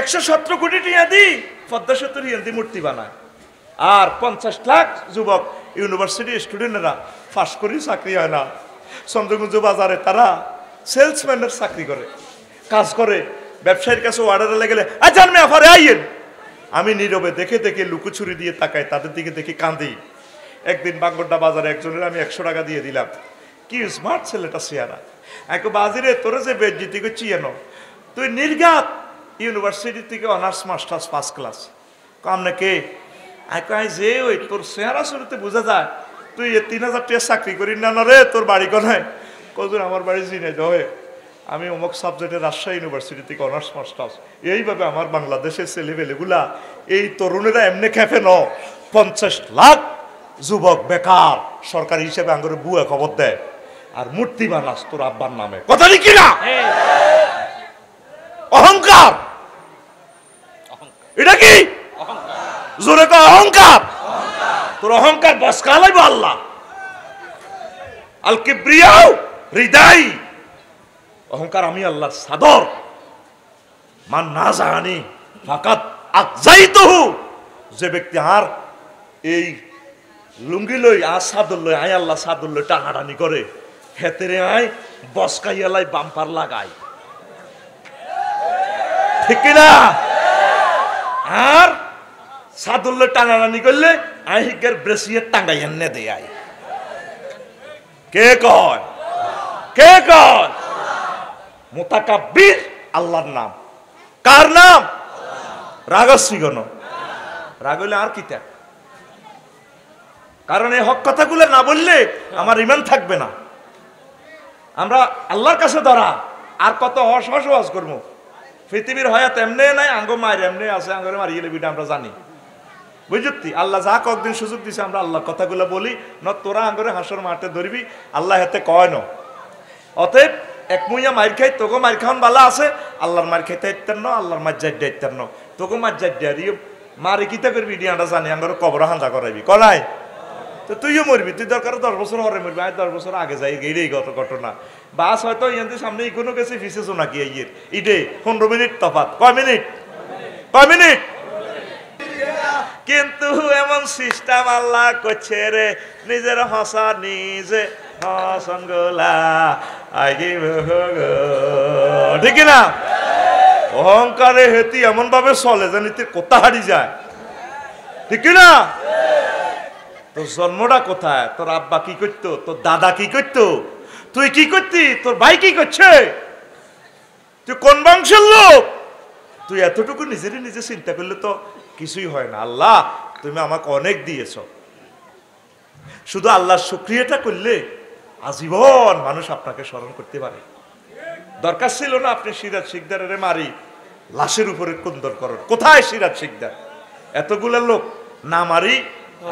117 কোটি টাকা দি পদ্মা সেতুর ইয়ান্দি মূর্তি বানায়, আর 50 লাখ যুবক ইউনিভার্সিটি স্টুডেন্টরা পাস করি চাকরি হয় না। চন্দ্রগঞ্জ বাজারে তারা সেলসম্যানের চাকরি করে, কাজ করে, ব্যবসায়ীর কাছে অর্ডার গেলে জানবে আফারে আইয়েন। আমি নীরবে দেখে দেখে লুকোছুরি দিয়ে তাকাই, তাদের দিকে দেখে কাঁদি। একদিন বাঙ্গরডা বাজারে একজনের আমি 100 টাকা দিয়ে দিলাম। কি স্মার্ট ছেলেটা চেয়ারা, এক বাজিরে তোরে যে বেজ্জিতি করছি এনো, তুই নির্ঘাত ইউনিভার্সিটি থেকে অনার্স মাস্টার্স ফার্স্ট ক্লাস কামনে কে আই যে ওই তোর চেহারা শুরুতে বোঝা যায় তুই 3000 টাকা চাকরি করি না রে, তোর বাড়ি কোথায়? কজন আমার বাড়ি চিনে দে, আমি অমুক সাবজেক্টে রাজশাহী ইউনিভার্সিটি থেকে অনার্স মাস্টার্স। এইভাবে আমার বাংলাদেশের ছেলেবেলেগুলা এই তরুণেরা এমনি খেপে ন। 50 লাখ যুবক বেকার, সরকারি হিসেবে আঙ্গুরে বুয়া খবর দেয়, আর মূর্তি বানাস তোর আব্বার নামে। কথা কি না? অহংকার, এটা কি জোরে কো অহংকার। তোর অহংকার বসকা লাইব আল্লাহ। আল কিবরিয়াউ হৃদয়, অহংকার আমি আল্লাহর সাদর। মান না জানি ফাকাত আকজাইতুহু, যে ব্যক্তি আর এই লুঙ্গি লই আর সাদর লই আয় আল্লাহ সাদর লই টানাটানি করে, হেতেরে আয় বসকাইয়ালাই বাম্পার লাগাই, ঠিক না? আর সাদর লই টানাটানি করলে আই হিগের ব্রেসিয়ার টাঙ্গাই এনে দেয়। আয় কে কয়? কে কয়? মুতাকাব্বির আল্লাহর নাম। কার নাম? রাগসি গণ। রাগ হইলে আর কিতা? কারণ এই হক কথাগুলো না বললে আমার ইমান থাকবে না। আমরা আল্লাহর কাছে ধরা আর কত হস হস হস করবো। পৃথিবীর হয়াত এমনি নাই, আঙ্গ মায়ের এমনি আছে, আঙ্গরে মারিয়ে বিটা আমরা জানি। বুঝতি আল্লাহ যা কয়েকদিন সুযোগ দিছে আমরা আল্লাহর কথাগুলো বলি ন, তোরা আঙ্গরে হাসর মাঠে ধরবি, আল্লাহ হাতে কয় ন। অতএব এক মুইয়া মার খাই, তোকে মার খাওয়ান বালা আছে, আল্লাহর মার খাইতে ইত্যার ন, আল্লাহর মার যাই ইত্যার ন, তোকে মার যাই দিয়ে মারে কিতা করবি ডিয়াটা জানি আঙ্গরে কবর হান্দা করাইবি কলাই। তো তুইও মরবি, তুই দরকার 10 বছর হরে মরবি, আর 10 বছর আগে যাই গেই গত ঘটনা। বাস হয়তো ইয়াদের সামনে ইকোনো গেছে ফিসেছো নাকি ইয়ের ইডে 15 মিনিট তফাৎ। কয় মিনিট? কয় মিনিট? কিন্তু এমন সিস্টেম আল্লাহ করছে রে, নিজের হসা নিজে হসন গোলা আগিব, ঠিক না? অহংকারে হেতি এমন ভাবে চলে যে নীতির কোথা হারি যায়, ঠিক না? তোর জন্মটা কোথায়? তোর আব্বা কি করতো? তোর দাদা কি করতো? তুই কি করতি? তোর ভাই কি করছে? তুই কোন বংশের লোক? তুই এতটুকু নিজেরই নিজে চিন্তা করলে তো কিছুই হয় না। আল্লাহ তুমি আমাকে অনেক দিয়েছ, শুধু আল্লাহর শুকরিয়াটা করলে আজীবন মানুষ আপনাকে স্মরণ করতে পারে। দরকার ছিল না আপনি সিরাজ শিকদারের মারি লাশের উপরে কুন্দর করেন। কোথায় সিরাজ শিকদার? এতগুলো লোক না মারি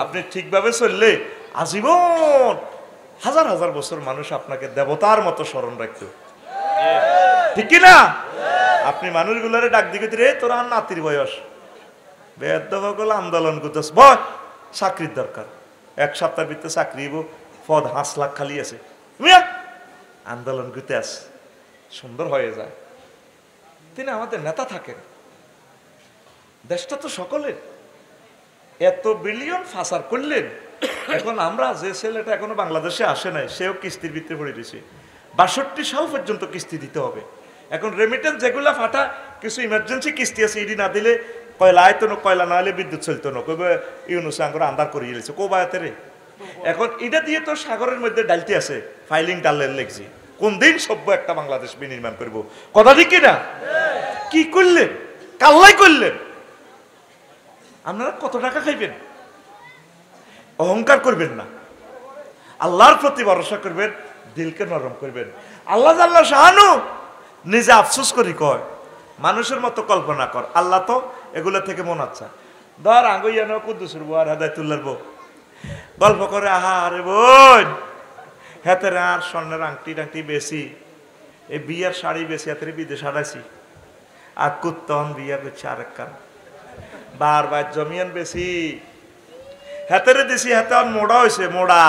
আপনি ঠিকভাবে চললে আজীবন হাজার হাজার বছর মানুষ আপনাকে দেবতার মতো স্মরণ রাখত, ঠিক কিনা? আপনি মানুষগুলারে ডাক দিকে রে তোরা নাতির বয়স বেদল আন্দোলন করতেছ, বল চাকরির দরকার, 1 সপ্তাহের ভিতরে চাকরি পদ 5 লাখ খালি আছে, আন্দোলন করতে আস, সুন্দর হয়ে যায়। তিনি আমাদের নেতা থাকেন, দেশটা তো সকলের, এত বিলিয়ন ফাসার করলেন। এখন আমরা যে ছেলেটা এখনো বাংলাদেশে আসে নাই, সেও কিস্তির ভিতরে পড়ে দিয়েছে। 62 সাল পর্যন্ত কিস্তি দিতে হবে। এখন রেমিটেন্স যেগুলা ফাটা, কিছু ইমার্জেন্সি কিস্তি আছে, ইডি না দিলে কয়লা আয়তো না, কয়লা না হলে বিদ্যুৎ চলতো না, কবে ইউনুস আঙ্গুর আন্দার করে গেছে কোবায়াতে রে। এখন এটা দিয়ে তো সাগরের মধ্যে ডালতে আছে, ফাইলিং ডালের লেগছি, কোন দিন সভ্য একটা বাংলাদেশ বিনির্মাণ করবো। কথা ঠিক কিনা? কি করলেন? কাল্লাই করলেন। আপনারা কত টাকা খাইবেন? অহংকার করবেন না, আল্লাহর প্রতি ভরসা করবেন, দিলকে নরম করবেন। আল্লাহ আল্লাহ শাহানু নিজে আফসোস করি কয়, মানুষের মতো কল্পনা কর, আল্লাহ তো এগুলো থেকে মন আচ্ছা ধর আঙ্গুইয়া নো কুদ্দুসুর বউ আর হেদায়তুল্লাহর বউ গল্প করে, আহা আরে বোন হেতের আর স্বর্ণের আংটি টাংটি বেশি, এই বিয়ার শাড়ি বেশি, হাতের বিদেশ হারাইছি, আর কুত্তন বিয়া করছে আরেক কান, বারবার জমিয়ান বেশি হেতেরে দিছি, হেতে আর মোড়া হয়েছে মোড়া।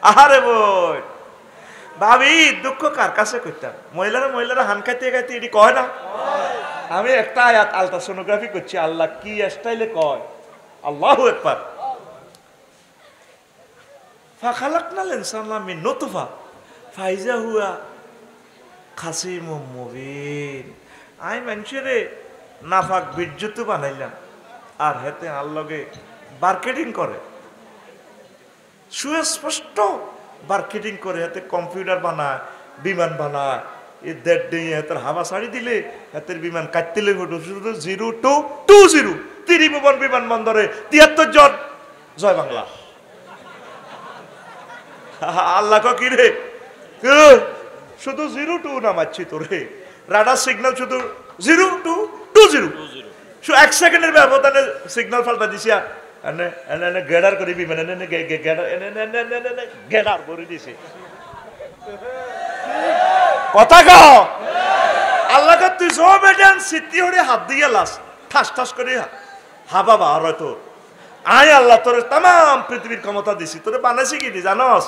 আহারে বোন ভাবি দুঃখ কার কাছে করতাম? মহিলারা হান খাইতে খাইতে এটি কয় না, আমি একটা আয়াত আলট্রাসোনোগ্রাফি করছি, আল্লাহ কি স্টাইলে কয়, আল্লাহু আকবার। ফাখালাকনাল ইনসানা মিন নুতফা ফাইজা হুয়া খাসিমুম মুবিন। আই মানুষেরে নাফাক বীর্যত বানাইলাম, আর হেতে আল্লাহকে মার্কেটিং করে, সুস্পষ্ট মার্কেটিং করে, হাতে কম্পিউটার বানায়, বিমান বানায়, এই দেড় দিয়ে হাতের হাওয়া ছাড়ি দিলে হাতের বিমান কাটতিলে ঘটো শুধু 0 to 20 ত্রিভুবন বিমানবন্দরে 73 জন জয় বাংলা। আল্লাহ কি রে, শুধু 0 to নামাচ্ছি তোরে, রাডার সিগন্যাল শুধু 0 to 20, শুধু 1 সেকেন্ডের ব্যবধানে সিগন্যাল ফালটা দিছি, গেডার করি বিমান গেডার করে দিছি। কথা কও, আল্লাহ তুই সব এটা সিদ্ধি হরে হাত দিয়ে লাস ঠাস ঠাস করে হাবা বার হয়তো। আয় আল্লাহ তোর তাম পৃথিবীর ক্ষমতা দিছি, তোরে বানাইছি কি জানস?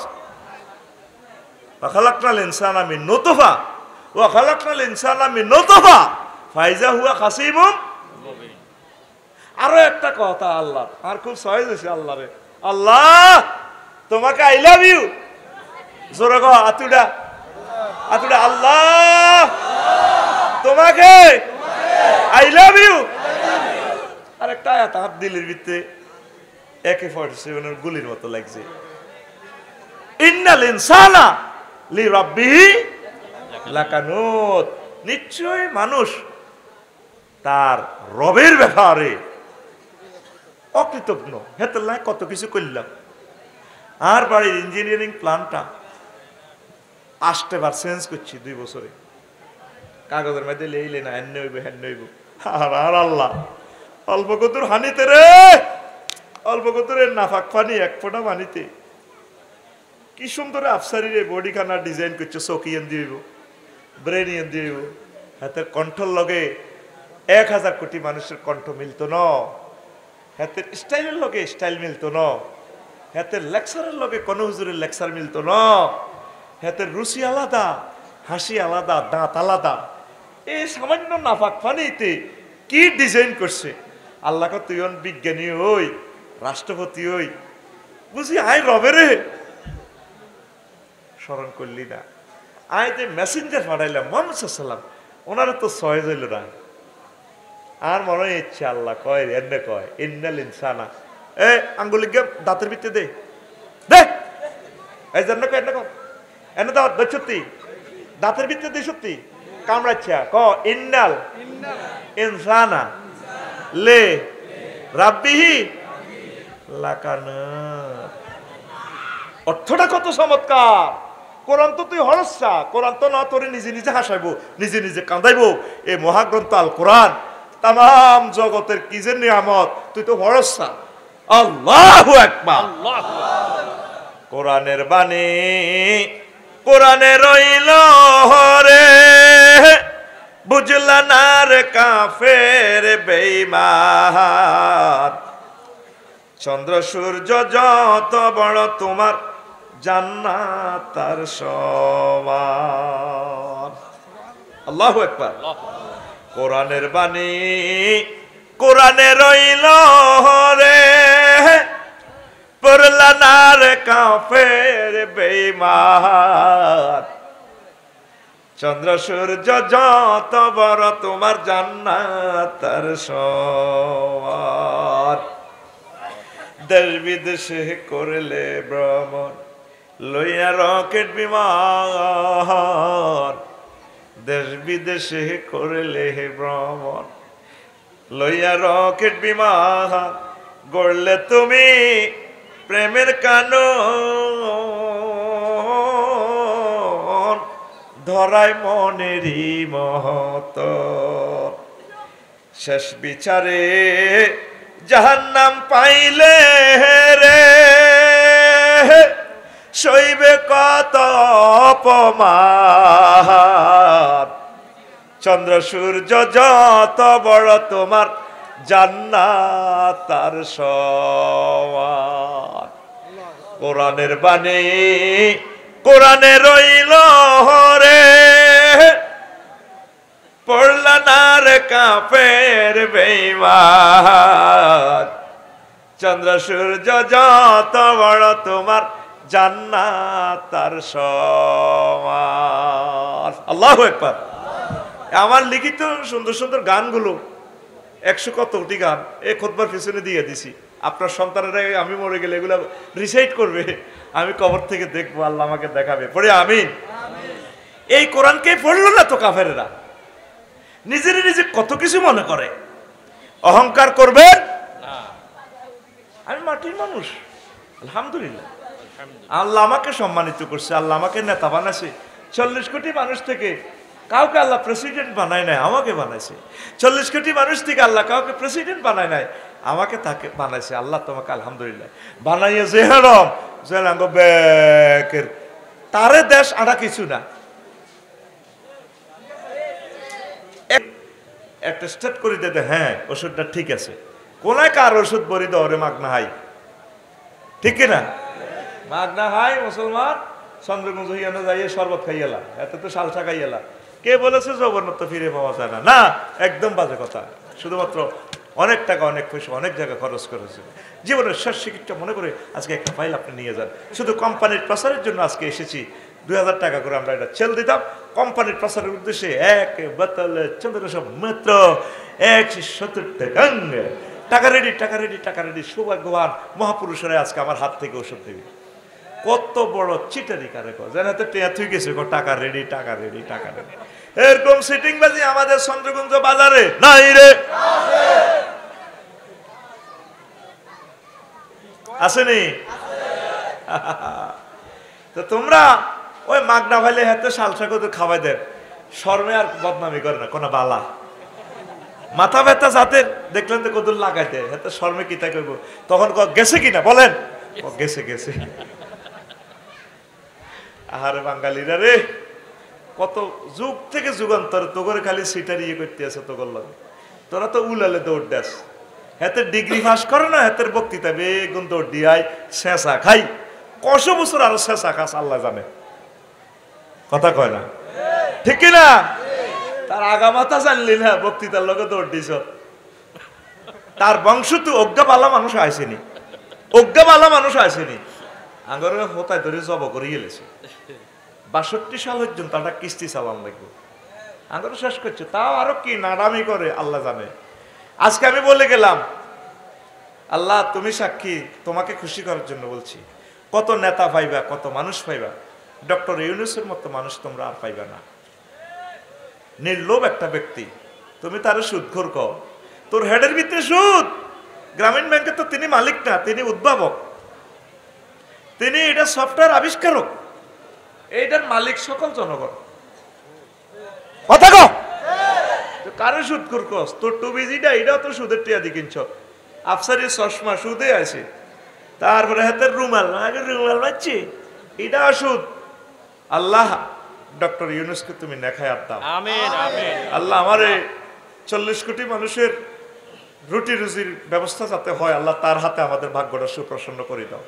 খালাকনাল ইনসানা মিন নুতফা ওয়া খালাকনাল ইনসানা মিন নুতফা ফাইজা হুয়া খাসিমুম মুবিন। আরো একটা কথা আল্লাহ, আর খুব সহজ হয়েছে আল্লাহ রে, আল্লাহ তোমাকে আই লাভ ইউ, জোরে কও, আতুডা আতুডা, আল্লাহ তোমাকে আই লাভ ইউ। আর একটা আয়াত হাত দিলের ভিতরে AK-47 গুলির মতো লাগছে, ইন্নাল ইনসানা লিরাব্বিহি লাকানুত। নিশ্চয় মানুষ তার রবের ব্যাপারে অকৃতজ্ঞ। হেতে কত কিছু করলাম, আর বাড়ির ইঞ্জিনিয়ারিং প্ল্যানটা 8টা বার চেঞ্জ করছি 2 বছরে, কাগজের মধ্যে লেইলে না হেন হইব হেন হইব। আর আল্লাহ অল্প কতুর হানিতে রে, অল্প কতুরের নাফাক পানি 1 ফোঁটা পানিতে কি সুন্দর আফসারি রে বডিখানা ডিজাইন করছে, চকিয়ান দিব, ব্রেনিয়ান দিব, হাতের কণ্ঠর লগে 1000 কোটি মানুষের কণ্ঠ মিলত ন, হাতের স্টাইলের লগে স্টাইল মিলত ন, হাতের লেকচারের লগে কোন হুজুরের লেকচার মিলত ন, হাতের রুচি আলাদা, হাসি আলাদা, দাঁত আলাদা। এই সামান্য নাফাক পানিতে কি ডিজাইন করছে আল্লাহ। তুই বিজ্ঞানী হই, রাষ্ট্রপতি হই, বুঝি আয় রবেরে স্মরণ করলি না। আয় যে মেসেঞ্জার পাঠাইলাম মুহাম্মদ সাল্লাল্লাহু আলাইহি ওয়াসাল্লাম, ওনারা তো সহজ হইল না। আর মনে ইচ্ছে আল্লাহ কয় এনে কয় ইন্নাল ইনসানা, এ আঙ্গুলি গে দাঁতের ভিতরে দে দে, এই জন্য কয় এনে কয় এনে দাও সত্যি দাঁতের ভিতরে দে, সত্যি কামড়াচ্ছা ক ইন্নাল ইনসানা লে রাব্বিহি লাকানুত। অর্থটা কত চমৎকার। কোরআন তো তুই হরসা, কোরআন তো না তোরে নিজে নিজে হাসাইবো, নিজে নিজে কাঁদাইবো। এই মহাগ্রন্থ আল কোরআন তাম জগতের কি যে নিয়ামত, তুই তো হরসা। আল্লাহু আকবার। কোরআনের বাণী কোরআনে রইল রে, বুঝলা না রে কাফের বেঈমান। চন্দ্র সূর্য যত বড় তোমার জান্নাত তার সমান। আল্লাহু আকবার। কোরআনের বাণী কোরআনে রইল রে, পড়লা না রে কাফের বেঈমান। চন্দ্র সূর্য যত বড় তোমার জান্নাত তার সমান। দেশ বিদেশে করলে ভ্রমণ লইয়া রকেট বিমান, দেশ বিদেশে করলে ভ্রমণ লইয়া রকেট বিমান। গড়লে তুমি প্রেমের কানন, ধরায় মনেরই মহত। শেষ বিচারে জাহান্নাম পাইলে রে, সইবে কত অপমান। চন্দ্র সূর্য যত বড় তোমার জান্নাত তার সমান। কোরআনের বাণী কোরআনে রইল রে, পড়লা না রে কাফের বেঈমান চন্দ্র সূর্য যত বড় তোমার জান্নাত তার সমান আল্লাহু আকবার আমার লিখিত সুন্দর সুন্দর গানগুলো 100 কতটি গান এই খুতবার পিছনে দিয়ে দিছি আপনার সন্তানেরা আমি মরে গেলে এগুলো রিসাইট করবে আমি কবর থেকে দেখবো আল্লাহ আমাকে দেখাবে পড়ে আমিন এই কোরআনকে পড়লো না তো কাফেরেরা নিজের নিজে কত কিছু মনে করে অহংকার করবেন না আমি মাটির মানুষ আলহামদুলিল্লাহ আল্লাহ আমাকে সম্মানিত করছে আল্লাহ আমাকে নেতা বানাইছে 40 কোটি মানুষ থেকে কাউকে আল্লাহ প্রেসিডেন্ট বানায় নাই আমাকে বানাইছে 40 কোটি মানুষ থেকে আল্লাহ কাউকে প্রেসিডেন্ট বানায় নাই আমাকে তাকে বানাইছে আল্লাহ তোমাকে আলহামদুলিল্লাহ বানাইয়া জেহরম জেলাঙ্গ বেকের তারে দেশ আড়া কিছু না একটা স্টেট করে দিতে হ্যাঁ ওষুধটা ঠিক আছে কোনায় কার ওষুধ বরি দরে মাগনা হাই ঠিক না মাগনা হাই মুসলমান চন্দ্রগঞ্জ হইয়ানো যাইয়ে শরবত খাইয়েলা এতে তো সালসা খাইয়েলা কে বলেছে জগন্নাথ ফিরে পাওয়া যায় না না একদম বাজে কথা শুধুমাত্র অনেক টাকা অনেক পয়সা অনেক জায়গা খরচ করেছে জীবনের শেষ টিকিটটা মনে করে আজকে একটা ফাইল আপনি নিয়ে যান শুধু কোম্পানির প্রচারের জন্য আজকে এসেছি 2000 টাকা করে আমরা এটা ছেল দিতাম কোম্পানির প্রচারের উদ্দেশ্যে এক বোতল চন্দ্রসব মাত্র 170 টাকা রেডি টাকা রেডি টাকা রেডি সৌভাগ্যবান মহাপুরুষরা আজকে আমার হাত থেকে ওষুধ দেবে কত বড় চিটারি কারে জানাতে টেয়া থুই গেছে টাকা রেডি টাকা রেডি টাকা রেডি এরকম সিটিং বাজি আমাদের চন্দ্রগঞ্জ বাজারে নাই রে আসেনি তো তোমরা ওই মাগনা ভাইলে হাতে সালসা কত খাওয়াই দেন শর্মে আর বদনামি করে না কোনো বালা মাথা ব্যথা যাতে দেখলেন তো কদুর লাগাইতে হাতে শর্মে কি তাই করবো তখন গেছে কিনা বলেন গেছে গেছে আহারে বাঙালিরা রে কত যুগ থেকে যুগান্তর তোগরে খালি সিটার ইয়ে করতে আছে তোগর লাগে তোরা তো উলালে দৌড় দেস হাতে ডিগ্রি পাস করে না হাতের বক্তৃতা বেগুন দৌড় দিয়াই শেষা খাই কত বছর আরো শেষা খাস আল্লাহ জানে কথা কয় না ঠিক কিনা তার আগামাতা জানলি না বক্তৃতার লোকে দৌড় দিছ তার বংশ তো অজ্ঞাবালা মানুষ আসেনি অজ্ঞাবালা মানুষ আসেনি আঙ্গরে হতায় ধরে জব করে গেলেছে 62 সাল পর্যন্ত একটা কিস্তি চালান লাগবে আঙ্গরে শেষ করছে তাও আরো কি নাড়ামি করে আল্লাহ জানে আজকে আমি বলে গেলাম আল্লাহ তুমি সাক্ষী তোমাকে খুশি করার জন্য বলছি কত নেতা পাইবা কত মানুষ পাইবা ডক্টর ইউনূসের মতো মানুষ তোমরা আর পাইবা না নির্লোভ একটা ব্যক্তি তুমি তার সুদখোর কও তোর হেডের ভিতরে সুদ গ্রামীণ ব্যাংকে তো তিনি মালিক না তিনি উদ্ভাবক তিনি এটা সফটওয়্যার আবিষ্কারক এইটার মালিক সকল জনগণ কথা কও কারে সুদখোর কস তোর টুবিজিটা এটাও তো সুদের টিয়া দি কিনছ আফসারি চশমা সুদে আছে তারপরে হাতের রুমাল আগে রুমাল পাচ্ছি এটা সুদ আল্লাহ ডক্টর ইউনূসকে তুমি নেখায়াত দাও আমিন আমিন আল্লাহ আমারে 40 কোটি মানুষের রুটি রুজির ব্যবস্থা যাতে হয় আল্লাহ তার হাতে আমাদের ভাগ্যটা সুপ্রসন্ন করে দাও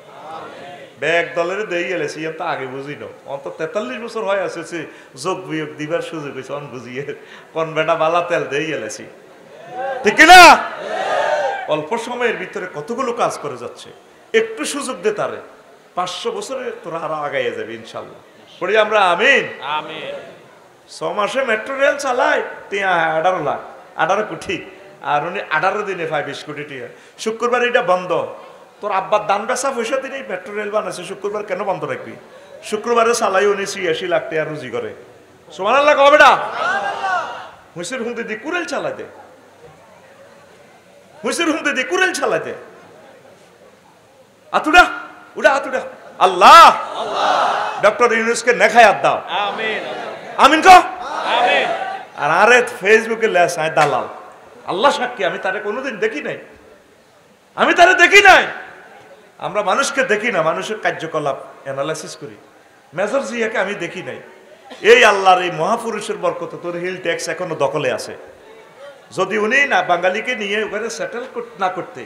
ব্যাগ দলের দেই গেলেছি তো আগে বুঝি না অন্ত 43 বছর হয় আসছে যোগ বিয়োগ দিবার সুযোগ হয়েছে অন বুঝিয়ে কোন বেটা বালা তেল দেই গেলেছি ঠিক না অল্প সময়ের ভিতরে কতগুলো কাজ করে যাচ্ছে একটু সুযোগ দে তারে 500 বছরে তোরা আরো আগাইয়া যাবে ইনশাল্লাহ পড়ি আমরা আমিন আমিন 6 মাসে মেট্রো রেল চালায় 18 লাখ 18 কোটি আর উনি 18 দিনে 20 কোটি টাকা শুক্রবার এটা বন্ধ তোর আব্বার দান বেচা পয়সা তিনি মেট্রো রেল বানাইছে শুক্রবার কেন বন্ধ রাখবি শুক্রবারে চালাই উনি 86 লাখ টাকা রুজি করে সুবহানাল্লাহ কও বেটা হুইসের হুঁতে দি কুরেল চালাই দে হুইসের হুঁতে দি কুরেল চালাই দে আতুডা উড়া আতুডা আল্লাহ ডক্টর ইউনূসকে নেখায়াত দাও আমিন আমিন কও আমিন আর আরে ফেসবুকে লেস আয় দালাল আল্লাহ সাক্ষী আমি তারে কোনোদিন দেখি নাই আমি তারে দেখি নাই আমরা মানুষকে দেখি না মানুষের কার্যকলাপ অ্যানালাইসিস করি মেজর জিয়াকে আমি দেখি নাই এই আল্লাহর এই মহাপুরুষের বরকতে তোর হিল ট্যাক্স এখনো দখলে আছে যদি উনি না বাঙালিকে নিয়ে ওখানে সেটেল না করতে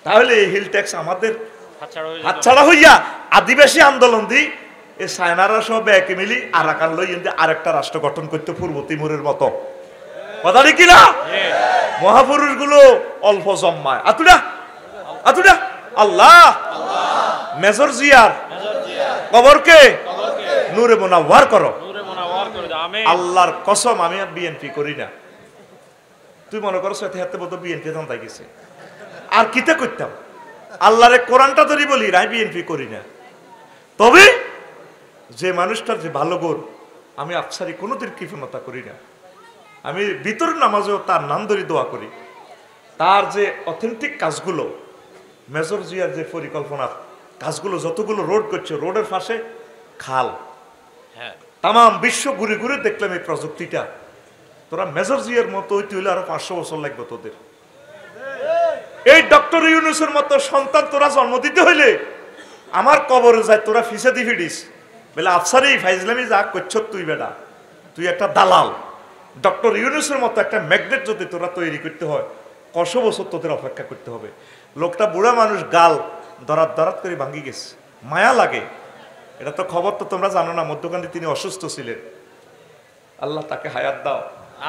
তাহলে এই হিল ট্যাক্স আমাদের হাতছাড়া হইয়া আদিবাসী আন্দোলন দি এই সায়নারা সব একে মিলি আরাকান লই আরেকটা রাষ্ট্র গঠন করতে পূর্ব তিমুরের মতো কথা ঠিক কিনা মহাপুরুষগুলো অল্প জম্মায়। আতুডা আতুডা আল্লাহ মেজর জিয়ার কবরকে নূরে মুনাওয়ার করো। আল্লাহর কসম আমি বিএনপি করি না। তুই মনে করো হাতে বলতো বিএনপি ধান্দায় গেছে, আর কিতে করতাম? আল্লাহরে কোরআনটা ধরি বলি রাই বিএনপি করি না। তবে যে মানুষটার যে ভালো গুণ, আমি আফসারি কোনোদিন কৃপণতা করি না। আমি ভিতর নামাজেও তার নাম ধরি দোয়া করি। তার যে অথেন্টিক কাজগুলো, মেজর জিয়ার যে পরিকল্পনার কাজগুলো, যতগুলো রোড করছে, রোডের পাশে খাল, তাম বিশ্ব ঘুরে ঘুরে দেখলাম এই প্রযুক্তিটা। তোরা মেজর জিয়ার মতো হইতে হইলে আরো 500 বছর লাগবে তোদের। এই ডক্টর ইউনূসের মতো সন্তান তোরা জন্ম দিতে হইলে আমার কবরে যায় তোরা ফিসাদি ফিডিস বলে আফসারি ফাইজলামি যা করছ তুই বেটা, তুই একটা দালাল। ডক্টর ইউনূসের মতো একটা ম্যাগনেট যদি তোরা তৈরি করতে হয়, 100 বছর তোদের অপেক্ষা করতে হবে। লোকটা বুড়া মানুষ, গাল দরাত দরাত করে ভাঙ্গি গেছে, মায়া লাগে। এটা তো খবর তো তোমরা জানো না, মধ্যখানে তিনি অসুস্থ ছিলেন। আল্লাহ তাকে হায়াত দাও,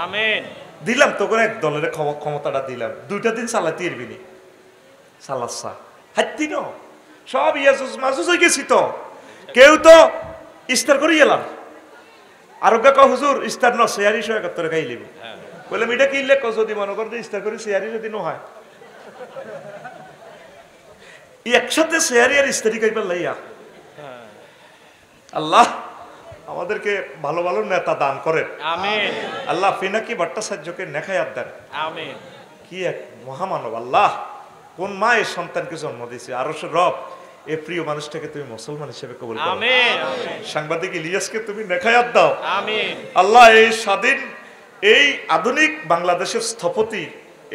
আমিন। দিলাম তো করে এক দলের ক্ষমতাটা দিলাম, 2টা দিন চালাতে এরবিনি সালাসা হাত্তি ন সব ইয়াজুজ মাজুজ হয়ে গেছি। তো কেউ তো ইস্তার করে এলাম, আরোগ্য ক হুজুর ইস্তার ন শেয়ারি 171 খাই লিব বলে মিটা কিনলে যদি মনে করো ইস্তার করে শেয়ারি যদি ন হয় একসাথে শেয়ারি আর ইস্তারি খাইবার লাইয়া। আল্লাহ আমাদেরকে ভালো ভালো নেতা দান করেন, আমিন। আল্লাহ পিনাকি ভট্টাচার্যকে নেখায়াত দেন, আমিন। কি এক মহামানব আল্লাহ! কোন মা এই সন্তানকে জন্ম দিয়েছে? আরো সে রব এই প্রিয় মানুষটাকে তুমি মুসলমান হিসেবে কবুল করো, আমিন। সাংবাদিক ইলিয়াসকে তুমি নেখায়াত দাও, আমিন। আল্লাহ এই স্বাধীন এই আধুনিক বাংলাদেশের স্থপতি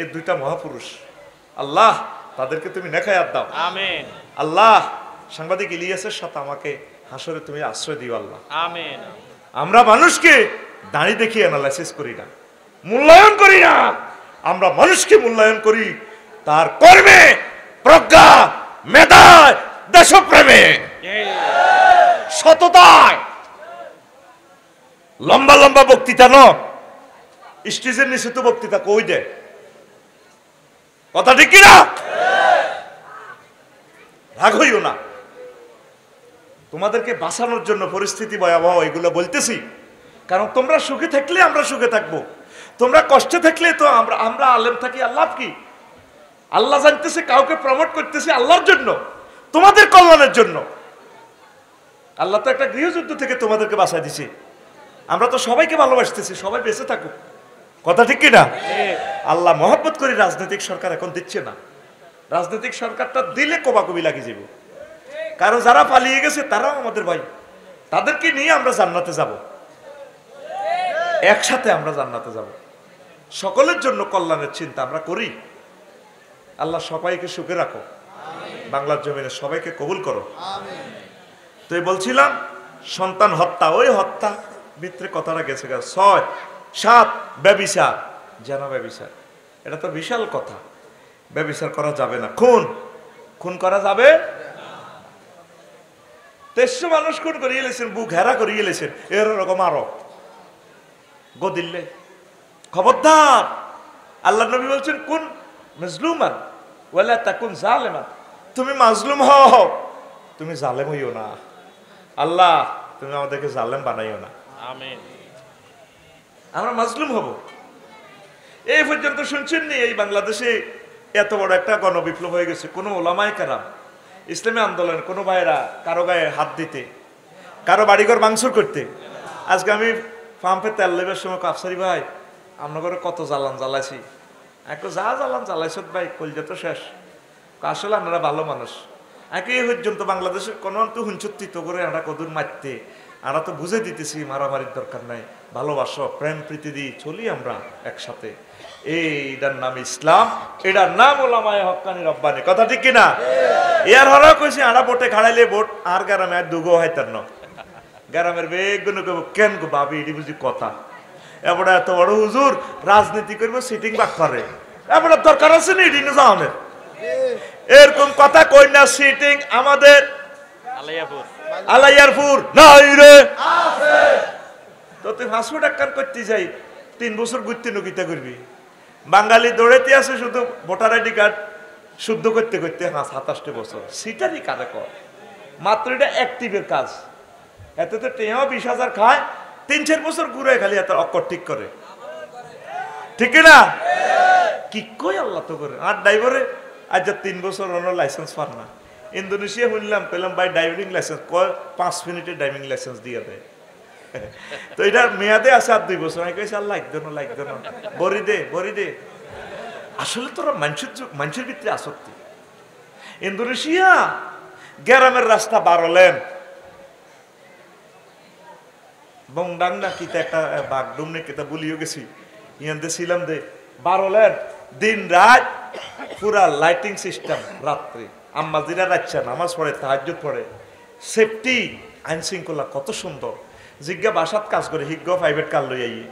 এই 2টা মহাপুরুষ, আল্লাহ তাদেরকে তুমি নেখায়াত দাও, আমিন। আল্লাহ সাংবাদিক ইলিয়াসের সাথে আমাকে হাসরে তুমি আশ্রয় দিও আল্লাহ, আমিন। আমরা মানুষকে দাঁড়িয়ে দেখি অ্যানালাইসিস করি না, মূল্যায়ন করি না। আমরা মানুষকে মূল্যায়ন করি তার কর্মে, প্রজ্ঞা, মেধায়, দেশপ্রেমে, সততায়। লম্বা লম্বা বক্তৃতা ন, স্টেজের নিচে তো বক্তৃতা কই দে, কথা ঠিক কিনা? রাগ হইও না। তোমাদেরকে বাঁচানোর জন্য পরিস্থিতি ভয়াবহ এগুলো বলতেছি, কারণ তোমরা সুখে থাকলে আমরা সুখে থাকবো, তোমরা কষ্টে থাকলে তো আমরা আলেম থাকি আল্লাহ কি? আল্লাহ জানতেছে কাউকে প্রমোট করতেছে আল্লাহর জন্য, তোমাদের কল্যাণের জন্য। আল্লাহ তো একটা গৃহযুদ্ধ থেকে তোমাদেরকে বাঁচাই দিছে। আমরা তো সবাইকে ভালোবাসতেছি, সবাই বেঁচে থাকুক, কথা ঠিক কিনা? আল্লাহ মহব্বত করে রাজনৈতিক সরকার এখন দিচ্ছে না। রাজনৈতিক সরকারটা দিলে কোবাকুবি লাগিয়ে যাবে, কারণ যারা পালিয়ে গেছে তারাও আমাদের ভাই, তাদেরকে নিয়ে আমরা জান্নাতে যাব, একসাথে আমরা জান্নাতে যাব। সকলের জন্য কল্যাণের চিন্তা আমরা করি। আল্লাহ সবাইকে সুখে রাখো, বাংলার জমিনে সবাইকে কবুল করো। তো বলছিলাম সন্তান হত্যা, ওই হত্যা ভিতরে কথাটা গেছে 6, 7 ব্যভিচার, যেন ব্যভিচার, এটা তো বিশাল কথা। ব্যভিচার করা যাবে না, খুন করা যাবে। 300 মানুষ খুন করিয়ে লেছেন, বুক হেরা করিয়ে লেছেন, এরকম আরো গদিল্লে। খবরদার, আল্লাহ নবী বলছেন কোন মাজলুমান ওয়ালা তাকুন জালেমান, তুমি মাজলুম হও, তুমি জালেম হইও না। আল্লাহ তুমি আমাদেরকে জালেম বানাইও না, আমিন। আমরা মাজলুম হব। এই পর্যন্ত শুনছেন নি এই বাংলাদেশে এত বড় একটা গণবিপ্লব হয়ে গেছে, কোন ওলামায়ে কেরাম, ইসলামী আন্দোলন, কোন ভাইরা কারো গায়ে হাত দিতে, কারো বাড়িঘর ভাঙচুর করতে। আজকে আমি পাম্পে তেল লেবার সময় আফসারি ভাই আপনার কত জ্বালান জ্বালাইছি, একটু যা জ্বালান জ্বালাইছ ভাই, কলজা তো শেষ। আসলে আপনারা ভালো মানুষ, এই পর্যন্ত বাংলাদেশের কোনো তো হুঞ্চুত্তিত করে আমরা কদূর মারতে, আমরা তো বুঝে দিতেছি মারামারির দরকার নাই, ভালোবাসো প্রেম প্রীতি দিয়ে চলি আমরা একসাথে। এইটার নাম ইসলাম, এটার নাম ওলামায়ে হক্কানি রব্বানি, কথা ঠিক কিনা? ইয়ার হরা কইছি আড়া বোটে খাড়াইলে বোট আর গ্রামে আর দুগো হয় তার ন গ্রামের বেগুন কেন গো ভাবি, এটি বুঝি কথা। এবার এত বড় হুজুর রাজনীতি করবো, সিটিং বাক করে, এবার দরকার আছে না এটি জানের এরকম কথা কই না। সিটিং আমাদের আলাইয়ারপুর নাই রে, তো তুই 500 টাকা করতে যাই 3 বছর ঘুরতে নকিতা করবি, বাঙালি দৌড়াইতে আছে শুধু ভোটার আইডি কার্ড শুদ্ধ করতে করতে 27 বছর। সিটারই কারে কর, মাত্র এটা অ্যাক্টিভের কাজ। এতে তো টেহাও 20,000 খায়, 3-4 বছর ঘুরে খালি এত অক্ষর ঠিক করে, ঠিক না? কি কই আল্লাহ তো করে। আর ড্রাইভারে আজ 3 বছর অন্য লাইসেন্স পান না। ইন্দোনেশিয়া শুনলাম, পেলাম ভাই ড্রাইভিং লাইসেন্স 5 মিনিটে ড্রাইভিং লাইসেন্স দিয়ে দেয়। তো এটার মেয়াদে আছে আর 2 বছর। আমি কইছি আল্লাহ লাগতো না, বরি দে। আসলে তোরা মানুষের ভিতরে আসক্তি। ইন্দোনেশিয়া গ্রামের রাস্তা 12 লেন, বংডাং না কিতা একটা বাগডুম নে কিতা বলিও গেছি, ইয়ানতে ছিলাম দে 12 লেন, দিন রাত পুরা লাইটিং সিস্টেম। রাত্রে আম্মাজিরা রাচ্ছা নামাজ পড়ে, তাহাজ্জুদ পড়ে, সেফটি আইন শৃঙ্খলা কত সুন্দর। জিজ্ঞা বাসাত কাজ করে, হিজ্ঞ প্রাইভেট কার লই আইয়ে।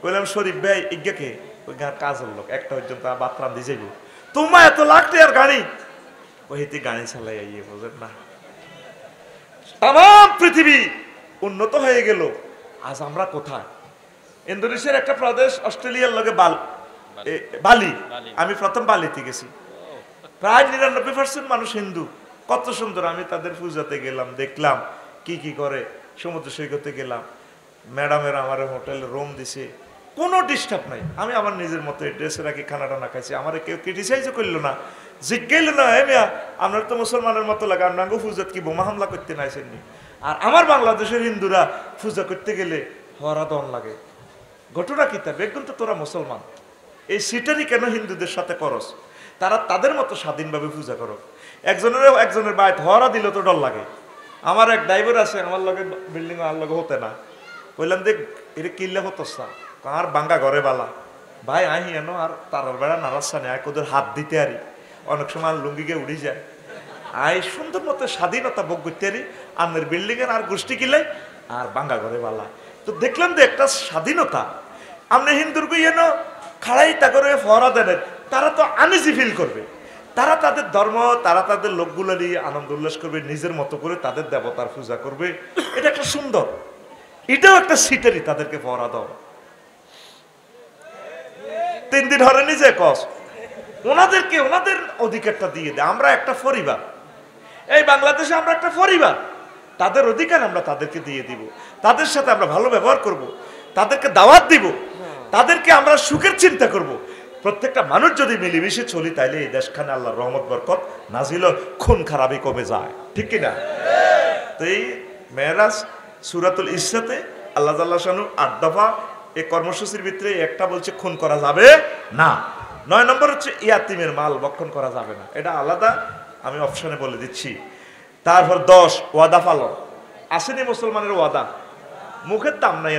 কইলাম শরীফ ভাই ইজ্ঞা কে? ওই গাঁর কাজের লোক, একটা পর্যন্ত বাতরান দিয়ে যাইব। তোমার এত লাখ টাকার গাড়ি, ওই হেতে গাড়ি চালাই আইয়ে, বুঝেন না? তাম পৃথিবী উন্নত হয়ে গেল, আজ আমরা কোথায়? ইন্দোনেশিয়ার একটা প্রদেশ, অস্ট্রেলিয়ার লগে বালি। আমি প্রথম বালিতে গেছি। প্রায় 99% মানুষ হিন্দু, কত সুন্দর। আমি তাদের পূজাতে গেলাম, দেখলাম কি কি করে। সমুদ্র সৈকতে গেলাম, ম্যাডামের আমার হোটেলে রুম দিছে, কোনো ডিস্টার্ব নাই। আমি আমার নিজের মতো ড্রেসে রাখি, খানা টানা খাইছি, আমার কেউ ক্রিটিসাইজও করলো না, জিজ্ঞাইল না, হে মিয়া আপনার তো মুসলমানের মতো লাগে, আপনার পূজাত কি বোমা হামলা করতে নাইছেননি? আর আমার বাংলাদেশের হিন্দুরা পূজা করতে গেলে হরা দন লাগে। ঘটনা কি? তা বেগুন তো তোরা মুসলমান, এই সিটারি কেন হিন্দুদের সাথে করস? তারা তাদের মতো স্বাধীনভাবে পূজা করো। একজনের বাইত হরা দিল তো ডর লাগে। আমার এক ড্রাইভার আছে, আমার লগে বিল্ডিং আমার লগে হতে না, বললাম দেখ এটা কিনলে হতো আর বাঙ্গা ঘরে বালা ভাই আহি এন, আর তারার বেড়া নারাজা নেই, ওদের হাত দিতে আরি, অনেক সময় লুঙ্গিকে উড়ি যায়। আই সুন্দর মতো স্বাধীনতা ভোগ করতে আরি, আমের বিল্ডিং এর আর গোষ্ঠী কিলে আর বাঙ্গা ঘরে বালা। তো দেখলাম যে একটা স্বাধীনতা। আপনি হিন্দুর এন খাড়াই তা করে ফহরা দেন, তারা তো আনইজি ফিল করবে। তারা তাদের ধর্ম, তারা তাদের লোকগুলো নিয়ে আনন্দ উল্লাস করবে, নিজের মতো করে তাদের দেবতার পূজা করবে। এটা একটা সুন্দর, এটাও একটা সিটারি তাদেরকে পড়া দাও। 3 দিন হরে নিজে কস ওনাদেরকে ওনাদের অধিকারটা দিয়ে দেয়। আমরা একটা পরিবার, এই বাংলাদেশে আমরা একটা পরিবার, তাদের অধিকার আমরা তাদেরকে দিয়ে দিব, তাদের সাথে আমরা ভালো ব্যবহার করব, তাদেরকে দাওয়াত দিব, তাদেরকে আমরা সুখের চিন্তা করব। প্রত্যেকটা মানুষ যদি মিলেমিশে চলি, তাইলে এই দেশখানে আল্লাহর রহমত বরকত নাজিল, খুন খারাপি কমে যায়, ঠিক কিনা? তো এই মেরাজ সূরাতুল ইসরাতে আল্লাহ জাল্লা শানু 8 দফা এই কর্মসূচির ভিতরে একটা বলছে খুন করা যাবে না। 9 নম্বর হচ্ছে ইয়াতিমের মাল ভক্ষণ করা যাবে না, এটা আলাদা, আমি অপশনে বলে দিচ্ছি। তারপর 10 ওয়াদা পালন। আসেনি মুসলমানের ওয়াদা, মুখের দাম নাই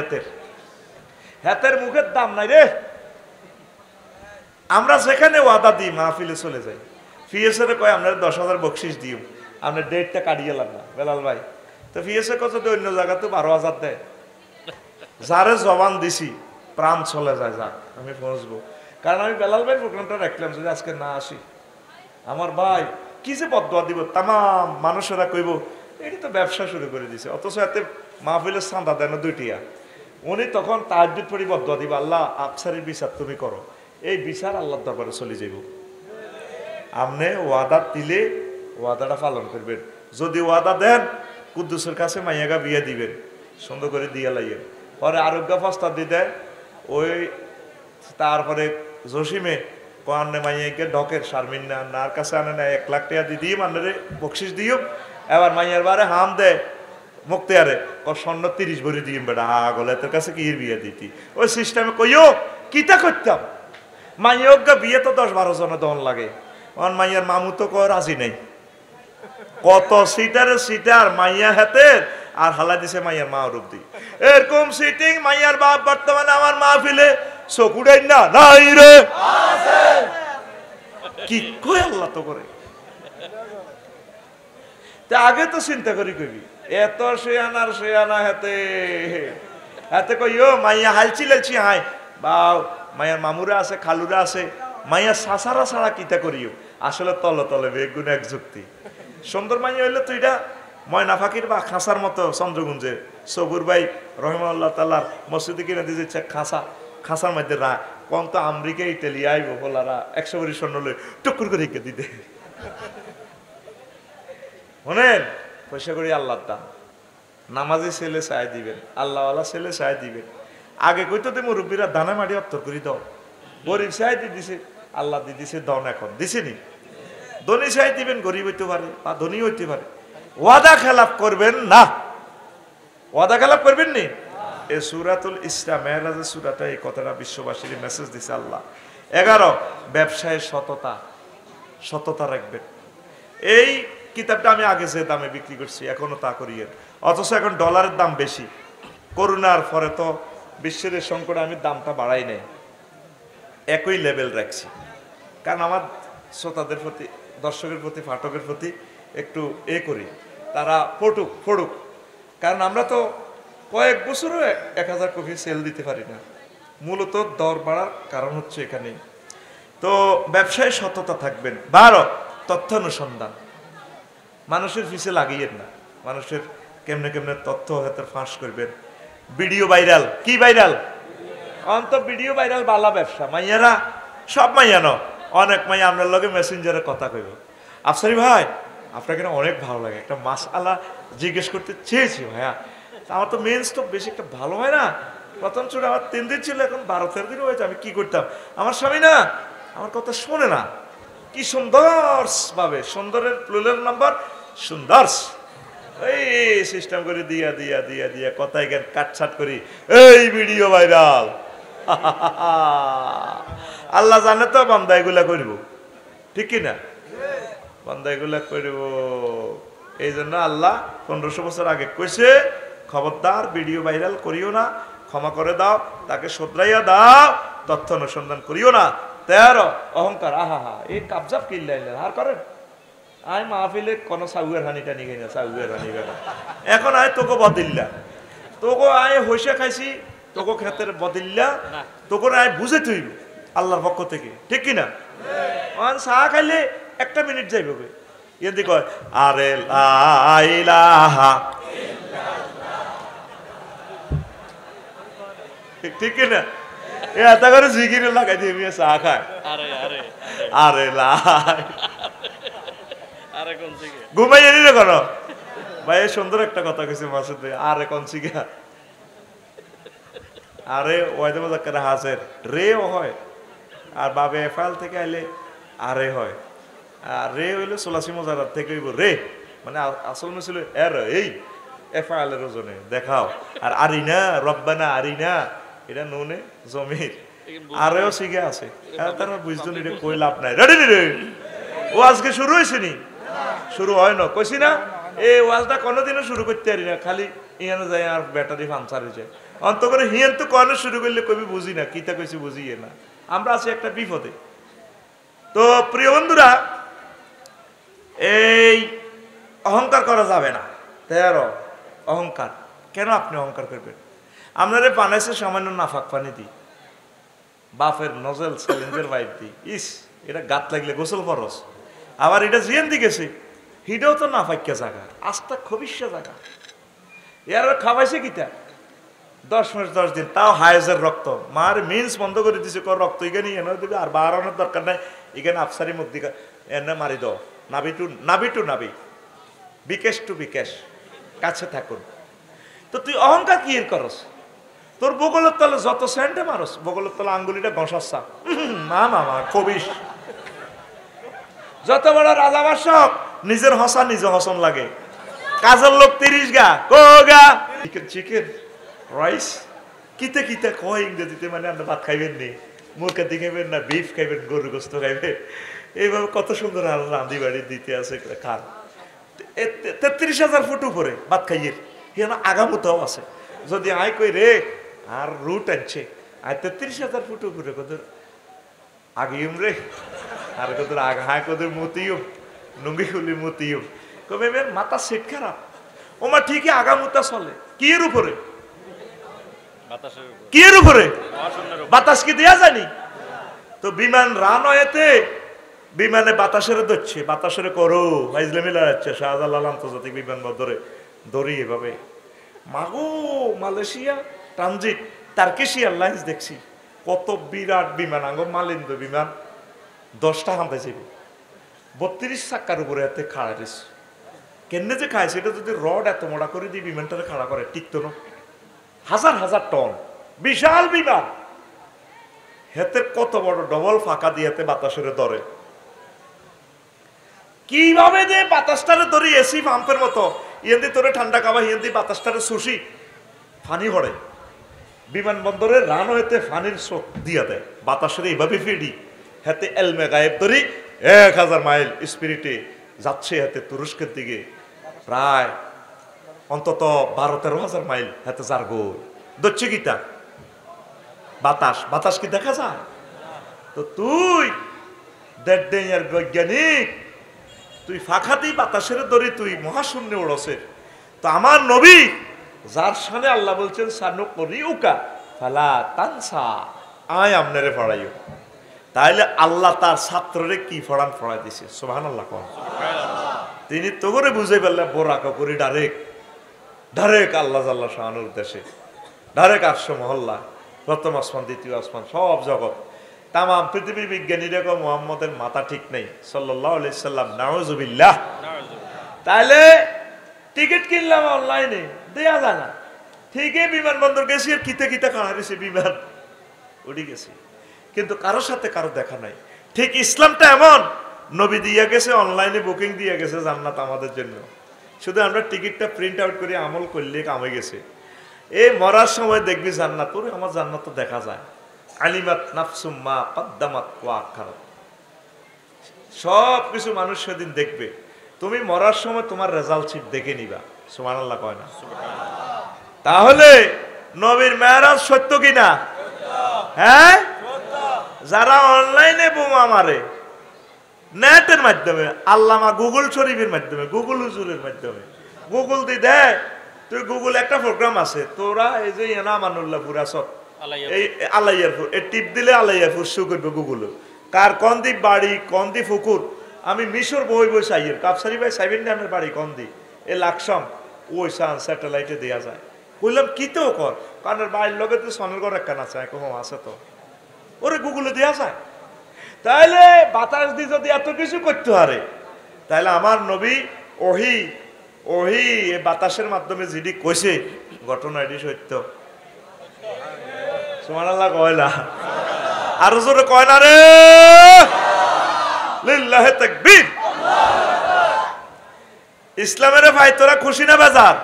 হাতের মুখের দাম নাই রে। আমরা যেখানে ওয়াদা দিই মাহফিলে চলে যাই, ফিএসএ কয় আপনার 10,000 বকশিস দিও, আপনার ডেটটা কাটিয়ে লাগবে বেলাল ভাই। তো ফিএসএ কত অন্য জায়গা তো 12,000 দেয়। যারে জবান দিছি প্রাণ চলে যায়, যাক আমি পৌঁছবো। কারণ আমি বেলাল ভাই প্রোগ্রামটা রাখলাম, যদি আজকে না আসি আমার ভাই কি যে বদদোয়া দিব, তাম মানুষেরা কইব এটি তো ব্যবসা শুরু করে দিছে, অথচ এতে মাহফিলের চাঁদা দেন 2টিয়া। উনি তখন তাহাজ্জুদ পড়ি বদদোয়া দিব, আল্লাহ আফসারির বিচার তুমি করো। এই বিচার আল্লাহর দরবারে চলে যাইব। আপনি ওয়াদা দিলে ওয়াদাটা পালন করবেন। যদি ওয়াদা দেন কুদ্দুসের কাছে মাইয়াগা বিয়ে দিবেন, সুন্দর করে দিয়া লাইয়েন, পরে আরোগ্য প্রস্তাব দিতে ওই তারপরে জসিমে কোয়ান্নে মাইয়াকে ঢকের শারমিন নার কাছে আনে না 1 লাখ টাকা দিয়ে মানে বকশিস দিও। এবার মাইয়ার বারে হাম দেয় মুক্তিয়ারে স্বর্ণ 30 ভরি দিয়ে বেড়া আগলে তোর কাছে কি বিয়ে দিতি। ওই সিস্টেমে কইও কিতা করতাম, মাইয়গা বিয়ে তো 10-12 জনে দন লাগে। মাইয়ার মামু তো কয় রাজি নেই, কত সিটার মাইয়া হাতের আর হালা দিছে মাইয়ার মা রূপ দি। এরকম সিটিং মাইয়ার বাপ বর্তমানে আমার মাহফিলে চকুড়াই না নাই রে, কি কই আল্লাহ তো করে। তা আগে তো চিন্তা করি কবি এত শেয়ানা হাতে কইও মাইয়া হালছি লালছি হাই বা মাইয়ার মামুরা আছে, খালুরা আছে, মাইয়া সাসারা ছাড়া কিতা করিও। আসলে তলে তলে বেগুন এক যুক্তি। সুন্দর মাইয়া হইলে তো এটা ময়না ফাঁকির বা খাঁচার মতো চন্দ্রগুঞ্জে সবুর ভাই রহিমাল্লাহ তাআলার মসজিদে কিনে দিয়েছে খাঁচার মধ্যে কোন তো আমেরিকা ইটালি আইব বলারা 100 ভরি স্বর্ণ লই টুকুর করে রেখে দিতে শোনেন পয়সা করি আল্লাহর দাম নামাজি ছেলে চাই দিবেন আল্লাহওয়ালা ছেলে চাই দিবেন আগে কইতো তো মুরব্বীরা দানা মাটি অত্তর করি দাও গরিব চাই দিয়ে দিছে আল্লাহ দিয়ে দিছে দন এখন দিছেনি ধনী চাই দিবেন গরিব হইতে পারে বা ধনী হইতে পারে ওয়াদা খেলাফ করবেন না ওয়াদা খেলাফ করবেন নি এই সূরাতুল ইসরা মেরাজের সূরাটা এই কথাটা বিশ্ববাসীর মেসেজ দিছে আল্লাহ 11 ব্যবসায় সততা রাখবেন এই কিতাবটা আমি আগে যে দামে বিক্রি করছি এখনো তা করি অথচ এখন ডলারের দাম বেশি করোনার পরে তো বিশ্বের সংকটে আমি দামটা বাড়াই নাই একই লেভেল রাখছি কারণ আমার শ্রোতাদের প্রতি দর্শকের প্রতি পাঠকের প্রতি একটু করি তারা পড়ুক কারণ আমরা তো কয়েক বছরও 1000 কপি সেল দিতে পারি না মূলত দর বাড়ার কারণ হচ্ছে এখানে তো ব্যবসায় সততা থাকবেন 12 তথ্যানুসন্ধান মানুষের পিছে লাগিয়েন না মানুষের কেমনে তথ্য হাতে ফাঁস করবেন ভিডিও ভাইরাল কি ভাইরাল অন্ত ভিডিও ভাইরাল বালা ব্যবসা মাইয়ারা সব মাইয়ানো অনেক মাইয়া আপনার লগে মেসেঞ্জারে কথা কইব আফসারি ভাই আপনাকে না অনেক ভালো লাগে একটা মাসআলা জিজ্ঞেস করতে চেয়েছি ভাইয়া আমার তো মেন স্টপ বেশি একটা ভালো হয় না প্রথম ছোট আমার 3 দিন ছিল এখন 12-13 দিন হয়েছে আমি কি করতাম আমার স্বামী না আমার কথা শোনে না কি সুন্দর ভাবে সুন্দরের প্লুরাল নাম্বার সুন্দর এই সিস্টেম করে দিয়া কথাই জ্ঞান কাটছাট করি এই ভিডিও ভাইরাল আল্লাহ জানে তো বান্দা এগুলা করব ঠিক কি না বান্দা এগুলা করব এই জন্য আল্লাহ 1500 বছর আগে কইছে খবরদার ভিডিও ভাইরাল করিও না ক্ষমা করে দাও তাকে শোধরাইয়া দাও তথ্য অনুসন্ধান করিও না 13 অহংকার আহা এই কাবজাব কিল্লাইলেন আর করেন আয় মাহফিলে কোন সাউয়ের হানিটা নিয়ে না সাউয়ের হানি এখন আয় তোকে বদিল্লা তোকে আয় হইসা খাইছি তোকে ক্ষেতের বদিল্লা তোকে আয় বুঝে তুই আল্লাহর পক্ষ থেকে ঠিক কিনা চা খাইলে 1 মিনিট যাইবে এদি কয় আরে লা ইলাহা ঠিক কিনা এটা করে জিকির লাগাই দিয়ে মিয়া চা খায় আরে লাই ঘুমাই জানি না কেন ভাই সুন্দর একটা কথা কইছে মাসুদ ভাই আরে কোন শিখা আরে ওয়াইদে মুজাক্কার হাসের রে হয় আর বাবে এফআল থেকে আইলে আরে হয় আর রে হইলো সোলাসি মুজারাত থেকে হইব রে মানে আসল ছিল এর এই এফআল এর ওজনে দেখাও আর আরিনা রব্বানা আরিনা এটা নুনে জমির আরেও শিখে আছে তার বুঝতো এটা কই লাভ নাই রেডি রে ও আজকে শুরু হয়েছে নি শুরু হয় না কইছি না এই ওয়াজটা কোনোদিনও শুরু করতে পারি না খালি ইয়ানো যায় আর ব্যাটারি পাংচার হয়ে যায় অন্ত করে হিয়ান তো কোন শুরু করলে কবি বুঝি না কিতা কইছি বুঝিয়ে না আমরা আছি একটা বিপদে তো প্রিয় বন্ধুরা এই অহংকার করা যাবে না 13 অহংকার কেন আপনি অহংকার করবেন আপনারে বানাইছে সামান্য নাফাক পানি দি বাপের নজল চ্যালেঞ্জের পাইপ দি ইস এটা গাত লাগলে গোসল ফরস আবার এটা জিয়ান দি গেছে হিডেও তো নাফাক্যা জায়গা আস্থা খবিষ্যা জায়গা এর খাওয়াইছে কিতা 10 মাস 10 দিন তাও হাইজের রক্ত মার মিন্স বন্ধ করে দিছে কর রক্ত এখানে এনে দিবে আর বাড়ানোর দরকার নাই এখানে আফসারি মুক্তি এনে মারি দাও নাবি টু বিকেশ টু বিকেশ কাছে থাকুন তো তুই অহংকার কি এর করস তোর বগলের তলে যত সেন্টে মারস বগলের তলে আঙ্গুলিটা ঘষাচ্ছা না মামা কবিস যত বড় রাজা বাসক নিজের হসা নিজে হসন লাগে কাজের লোক 30 গা কোগা চিকেন রাইস কিতে কিতে কয় ইংরেজিতে মানে আপনি ভাত খাইবেন নি মুরগি খাইবেন না বিফ খাইবেন গরুর গোস্ত খাইবেন এইভাবে কত সুন্দর রাঁধি বাড়ি দিতে আছে খান 33,000 ফুট উপরে ভাত খাইয়ের এখানে আগামতাও আছে যদি আয় কই রে আর রুট আনছে আয় 33,000 ফুট উপরে কদের আগিম রে আর কদের আগ হায় কদের মতিও নুঙ্গি খুলি মতিও কবে মেয়ের মাথা সেট খারাপ ওমা ঠিকই আগামতা চলে কি এর উপরে কি এর উপরে বাতাস কি দেয়া যায়নি তো বিমান রান হয়েতে বিমানে বাতাসের ধরছে বাতাসের করো ফাইজলে মিলা যাচ্ছে শাহজালাল আন্তর্জাতিক বিমানবন্দরে দড়ি এভাবে মাগো মালয়েশিয়া ট্রানজিট টার্কিশ এয়ারলাইন্স দেখছি কত বিরাট বিমান, আঙ্গ মালিন্দ বিমান 10টা হামতে যাবে, 32 চাক্কার উপরে এতে খাড়া রয়েছে। কেমনে যে খাইছে, এটা যদি রড এত মোটা করে দিয়ে বিমানটাকে খাড়া করে টিকতো না। হাজার হাজার টন বিশাল বিমান, হেতে কত বড় ডবল ফাঁকা দিয়ে বাতাসের ধরে, কিভাবে যে বাতাসটারে ধরি এসি পাম্পের মতো ইয়েন্দি তোরে ঠান্ডা খাওয়া, ইয়েন্দি বাতাসটারে শুষি ফানি পড়ে। বিমানবন্দরে রান হইতে ফানির চোখ দিয়া দেয়, বাতাসের এইভাবে ফিরি হাতে এলমে গায়েব ধরি 1000 মাইল স্পিরিটে যাচ্ছে হাতে তুরস্কের দিকে, প্রায় অন্তত 12-13 হাজার মাইল হাতে যার গোল দচ্ছে গীতা। বাতাস বাতাস কি দেখা যায়? তো তুই দেড় বৈজ্ঞানিক, তুই ফাঁকাতেই বাতাসের দড়ি তুই মহাশূন্যে ওড়ছে। তো আমার নবী যার সামনে আল্লাহ বলছেন সানু করিউকা ফালা তানসা, আয় আমনেরে পড়াইও, তাইলে আল্লাহ তার ছাত্ররে কি পড়াই দিছে। সুবহানাল্লাহ। তিনি তো করে বুঝে ফেললেন বোরাকা করি ডাইরেক্ট আল্লাহ জাল্লা শাহানুর দেশে, ডাইরেক্ট আরশ মহল্লা, প্রথম আসমান দ্বিতীয় আসমান, সব জগৎ তাম পৃথিবীর বিজ্ঞানীরা মুহাম্মদের মাথা ঠিক নেই সাল্লাল্লাহু আলাইহি সাল্লাম, নাউযুবিল্লাহ। তাইলে টিকিট কিনলাম অনলাইনে, দেয়া যায় না, ঠিকই বিমানবন্দর গেছি আর কিতে কিতে খাড়া রয়েছে, বিমান উড়ে গেছে, কিন্তু কারোর সাথে কারো দেখা নাই। ঠিক ইসলামটা এমন, নবী দিয়ে গেছে, অনলাইনে বুকিং দিয়ে গেছে জান্নাত আমাদের জন্য, শুধু আমরা টিকিটটা প্রিন্ট আউট করে আমল করলে কামে গেছে। এই মরার সময় দেখবি জান্নাত, ওরে আমার জান্নাত তো দেখা যায়। আলিমাত নাফসুম মা কদ্দামাত ওয়া আখারাত, সব কিছু মানুষ সেদিন দেখবে। তুমি মরার সময় তোমার রেজাল্ট শিট দেখে নিবা। সুবহানাল্লাহ কয় না? তাহলে নবীর মেরাজ সত্য কিনা? হ্যাঁ, যারা অনলাইনে বোমা মারে নেটের মাধ্যমে, আল্লামা গুগল শরীফের মাধ্যমে, গুগল হুজুরের মাধ্যমে, গুগল দি দেয় তুই গুগল একটা প্রোগ্রাম আছে তোরা, এই যে আমানুল্লাহপুর আসত, এই আলাইয়ারপুর, এই টিপ দিলে আলাইয়ারপুর শু করবে গুগল, কার কোন দ্বীপ বাড়ি, কোন দ্বীপ পুকুর। আমি মিশর বই বই সাইয়ের কাপসারি ভাই সাইবেন নামের বাড়ি কোন দ্বীপ, এ লাকসাম, ওই সান স্যাটেলাইটে দেওয়া যায়। বললাম কি তো কর, কারণ বাড়ির লোকের তো সনের ঘর একখান আছে, কখন আছে তো, ওরে গুগলে দেওয়া যায়। তাইলে বাতাস দিয়ে যদি এত কিছু করতে পারে, তাহলে আমার নবী ওহি ওহি এ বাতাসের মাধ্যমে যিনি কইছে ঘটনা এটি সত্য। সুবহানাল্লাহ কয় না? আরো জোরে কয় না রে? লিল্লাহি তাকবীর। ইসলামের ভাই তোরা খুশি না বেজার?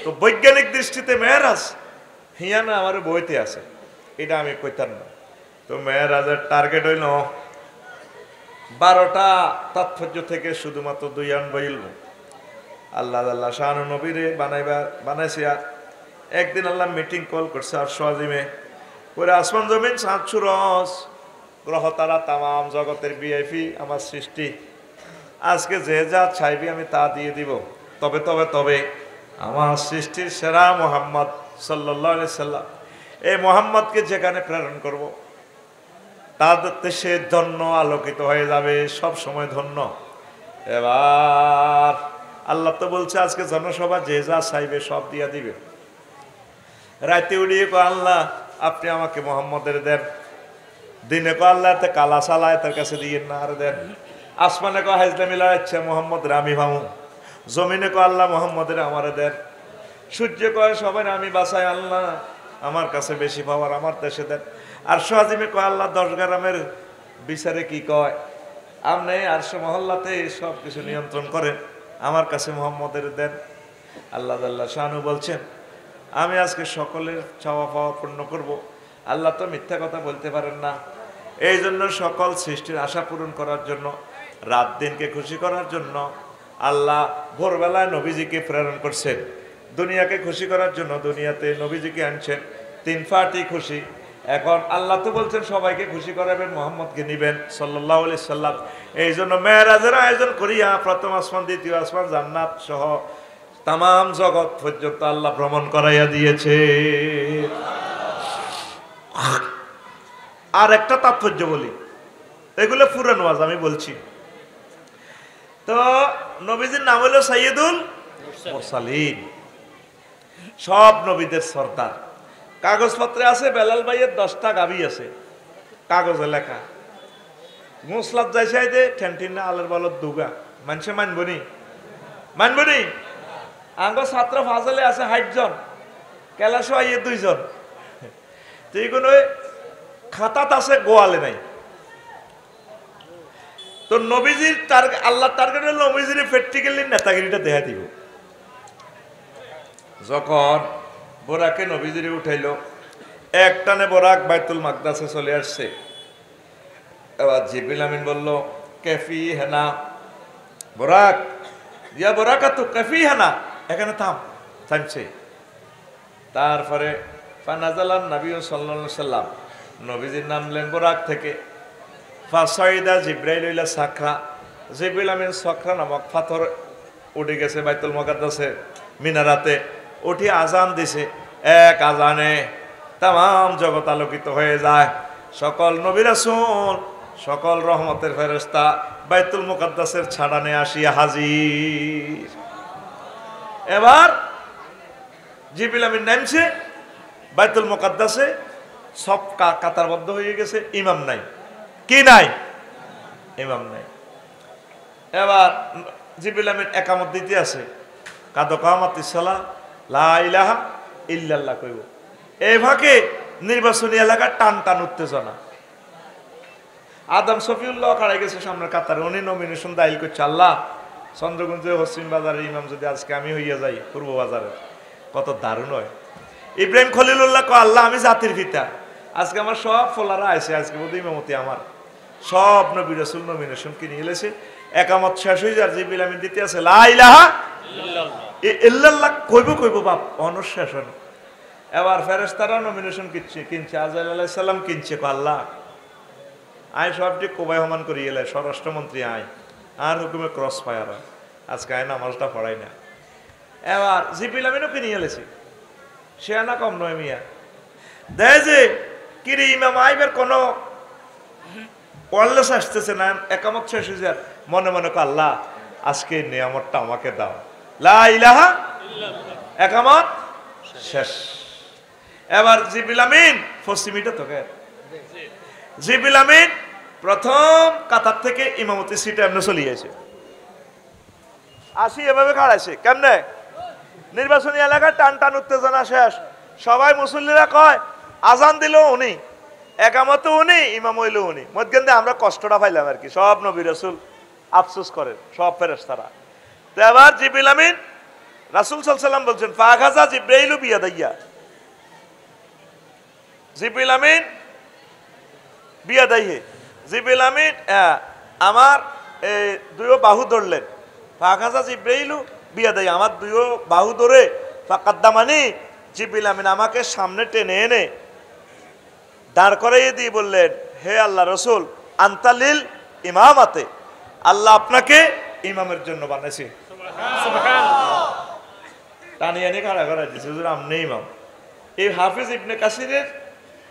তো বৈজ্ঞানিক দৃষ্টিতে মেরাজ হিয়া না আমার বইতে আছে, এটা আমি কইতাম না। তো মেরাজের টার্গেট হইল 12টা তাৎপর্য থেকে শুধুমাত্র 2 আনবো ইলম। আল্লাহ আল্লাহ শাহানু নবীরে বানাইছে। একদিন আল্লাহ মিটিং কল করছে আর সোয়াজিমে, পুরো আসমান জমিন চাঁদ সূরজ গ্রহ তারা তাম জগতের ভিআইপি আমার সৃষ্টি, আজকে যে যা চাইবি আমি তা দিয়ে দিব। তবে তবে তবে আমার সৃষ্টির সেরা মুহাম্মদ সাল্লাল্লাহু আলাইহি সাল্লাম, এই মুহাম্মদকে যেখানে প্রেরণ করব তাতে সে ধন্য আলোকিত হয়ে যাবে, সব সময় ধন্য। এবার আল্লাহ তো বলছে আজকে জনসভা যে যা চাইবে সব দিয়া দিবে। রাতে উড়িয়ে কো আল্লাহ আপনি আমাকে মুহাম্মদের দেন, দিনে কো আল্লাহ তে কালা সালায় তার কাছে দিয়ে না আর দেন, আসমানে কো হাজলামি লাগাচ্ছে মুহাম্মদের আমি ভামু, জমিনে কো আল্লাহ মুহাম্মদের আমারে দেন, সূর্য কয় সবাই আমি বাঁচাই আল্লাহ আমার কাছে বেশি পাওয়ার আমার দেশে দেন। আর সোয়াজিমে কয় আল্লাহ 10 গ্রামের বিচারে কি কয় আপনি আরশ মহল্লাতে সব কিছু নিয়ন্ত্রণ করেন, আমার কাছে মুহাম্মদের দেন। আল্লাহ আল্লাহ শানু বলছেন আমি আজকে সকলের চাওয়া পাওয়া পূর্ণ করব। আল্লাহ তো মিথ্যা কথা বলতে পারেন না, এই জন্য সকল সৃষ্টির আশা পূরণ করার জন্য, রাত দিনকে খুশি করার জন্য আল্লাহ ভোরবেলায় নবীজিকে প্রেরণ করছেন। দুনিয়াকে খুশি করার জন্য দুনিয়াতে নবীজিকে আনছেন, 3 পার্টি খুশি। এখন আল্লাহ তো বলছেন সবাইকে খুশি করাবেন, মুহাম্মদকে নিবেন সাল্লাল্লাহু আলাইহি সাল্লাম। এই জন্য মেরাজের আয়োজন করিয়া প্রথম আসমান দ্বিতীয় আসমান জান্নাত সহ তাম জগৎ পর্যন্ত আল্লাহ ভ্রমণ করাইয়া দিয়েছে। আর একটা তাৎপর্য বলি, এগুলো পুরান ওয়াজ আমি বলছি। তো নবীজির নাম হলো সাইয়্যিদুল মুরসালিন, সব নবীদের সর্দার। কাগজপত্রে আছে বেলাল ভাইয়ের 10টা গাভী আছে, কাগজে লেখা। মুসলাদ যাইছে দে ঠেনটিন না আলের বলত দুগা, মানুষে মানবনি? মানবনি? আঙ্গ ছাত্র ফাজলে আছে 60 জন, কেলাসো আইয়ে 2 জন। তো এইগুলো খাতাত আছে, গোয়ালে নাই। তো নবীজির টার্গেট, আল্লাহ টার্গেট হলো নবীজির প্র্যাকটিক্যালি নেতাগিরিটা দেখা দিব। যখন বোরাকে নবীজির উঠাইলো, একটানে বোরাক বাইতুল মাকদাসে চলে আসছে। এবার জিবরিল আমিন বলল, কাফি হেনা বোরাক, ইয়া বোরাকাতু কাফি হেনা, এখানে থাম। থামছে। তারপরে ফানাজালান নবী সাল্লাল্লাহু আলাইহি সাল্লাম, নবীজির নামলেন বোরাক থেকে। ফাসাইদা জিব্রাইল ইলা সাকরা, জিবরিল আমিন সাকরা নামক পাথর উঠে গেছে বাইতুল মুকাদ্দাসে মিনারাতে, উঠে আজান দিছে। এক আজানে তাম জগৎ আলোকিত হয়ে যায়। সকল নবী রাসূল, সকল রহমতের ফেরেশতা বাইতুল মুকাদ্দাসের ছাড়ানে আসিয়া হাজির। এবার জিবরিল আমিন নামছে বাইতুল মুকাদ্দাসে, সব কাতারবদ্ধ হয়ে গেছে, ইমাম নাই। কি নাই? ইমাম নাই। এবার জিবরিল আমিন একামত দিতে আছে, কাদ কামাতিস সালাহ লা ইলাহা ইল্লাল্লাহ কইব। এই ফাঁকে নির্বাচনী এলাকার টান টান উত্তেজনা। আদম শফিউল্লাহ খাড়াই গেছে সামনের কাতারে, উনি নমিনেশন দাখিল করছে। আল্লাহ, চন্দ্রগঞ্জে পশ্চিম বাজারের ইমাম যদি আজকে আমি হইয়া যাই পূর্ব বাজারে, কত দারুণ হয়। ইব্রাহিম খলিলুল্লাহ কয়, আল্লাহ আমি জাতির পিতা, আজকে আমার সব ফলারা আছে, আজকে বোধ ইমামতি আমার। সব নবী রাসূল নমিনেশন কিনে এলেছে। একামত শেষ হয়ে যায়, জিবরিল আমিন দিতে আছে লা ইলাহা ইল্লাল্লাহ কইব বাপ, অনশেষ হয়। এবার ফেরেশতারা নমিনেশন কিনছে, আজরাইল আলাইহিস সালাম কিনছে। আল্লাহ আয় সবটি কোবাই সমান করি এলে, স্বরাষ্ট্রমন্ত্রী আয়, আর হুকুমে ক্রস ফায়ার হয়, আজকে আয় নামাজটা পড়াই না। এবার জিবরিল আমিনও কিনে এলেছে, সে আনা কম নয় মিয়া। দেয় যে কিরে ইমাম আইবের কোনো ওয়ারলেস আসতেছে না, একামত শেষ হয়ে যায়। মনে মনে আল্লাহ আজকে নিয়ামতটা আমাকে দাও, লা ইলাহা ইল্লাল্লাহ। একামত শেষ। এবার জিবরিল আমিন পশ্চিমিটা তোকে, জিবরিল আমিন প্রথম কাতার থেকে ইমামতি সিটে এমনি চলে গেছে, আসি এভাবে খাড়াইছে। কেমনে? নির্বাচনী এলাকার টান টান উত্তেজনা শেষ। সবাই মুসল্লিরা কয়, আজান দিল উনি, একামত উনি, ইমাম হইল উনি। মধ্যে আমরা কষ্টটা পাইলাম আর কি। সব নবী রাসূল আফসোস করেন, সব ফেরেশতারা। তো এবার জিবরিল আমিন রাসূল সাল্লাল্লাহু আলাইহি ওয়াসাল্লাম বলছেন, ফাগাজা জিব্রাইলু বিয়াদাইয়া, জিবরিল আমিন বিয়াদাইহে, জিবরিল আমিন আমার দুইও বাহু ধরলেন। ফাগাজা জিব্রাইলু বিয়াদাইয়া, আমার দুইও বাহু ধরে ফাকাদ্দামানি, জিবরিল আমিন আমাকে সামনে টেনে এনে দাঁড় করাইয়ে দিয়ে বললেন, হে আল্লাহ রসুল, আনতালিল ইমামাতে, আল্লাহ আপনাকে ইমামের জন্য বানাইছে। টানিয়ে এনে খাড়া করা দিয়েছে, হুজুর আপনি ইমাম। এই হাফিজ ইবনে কাসিরের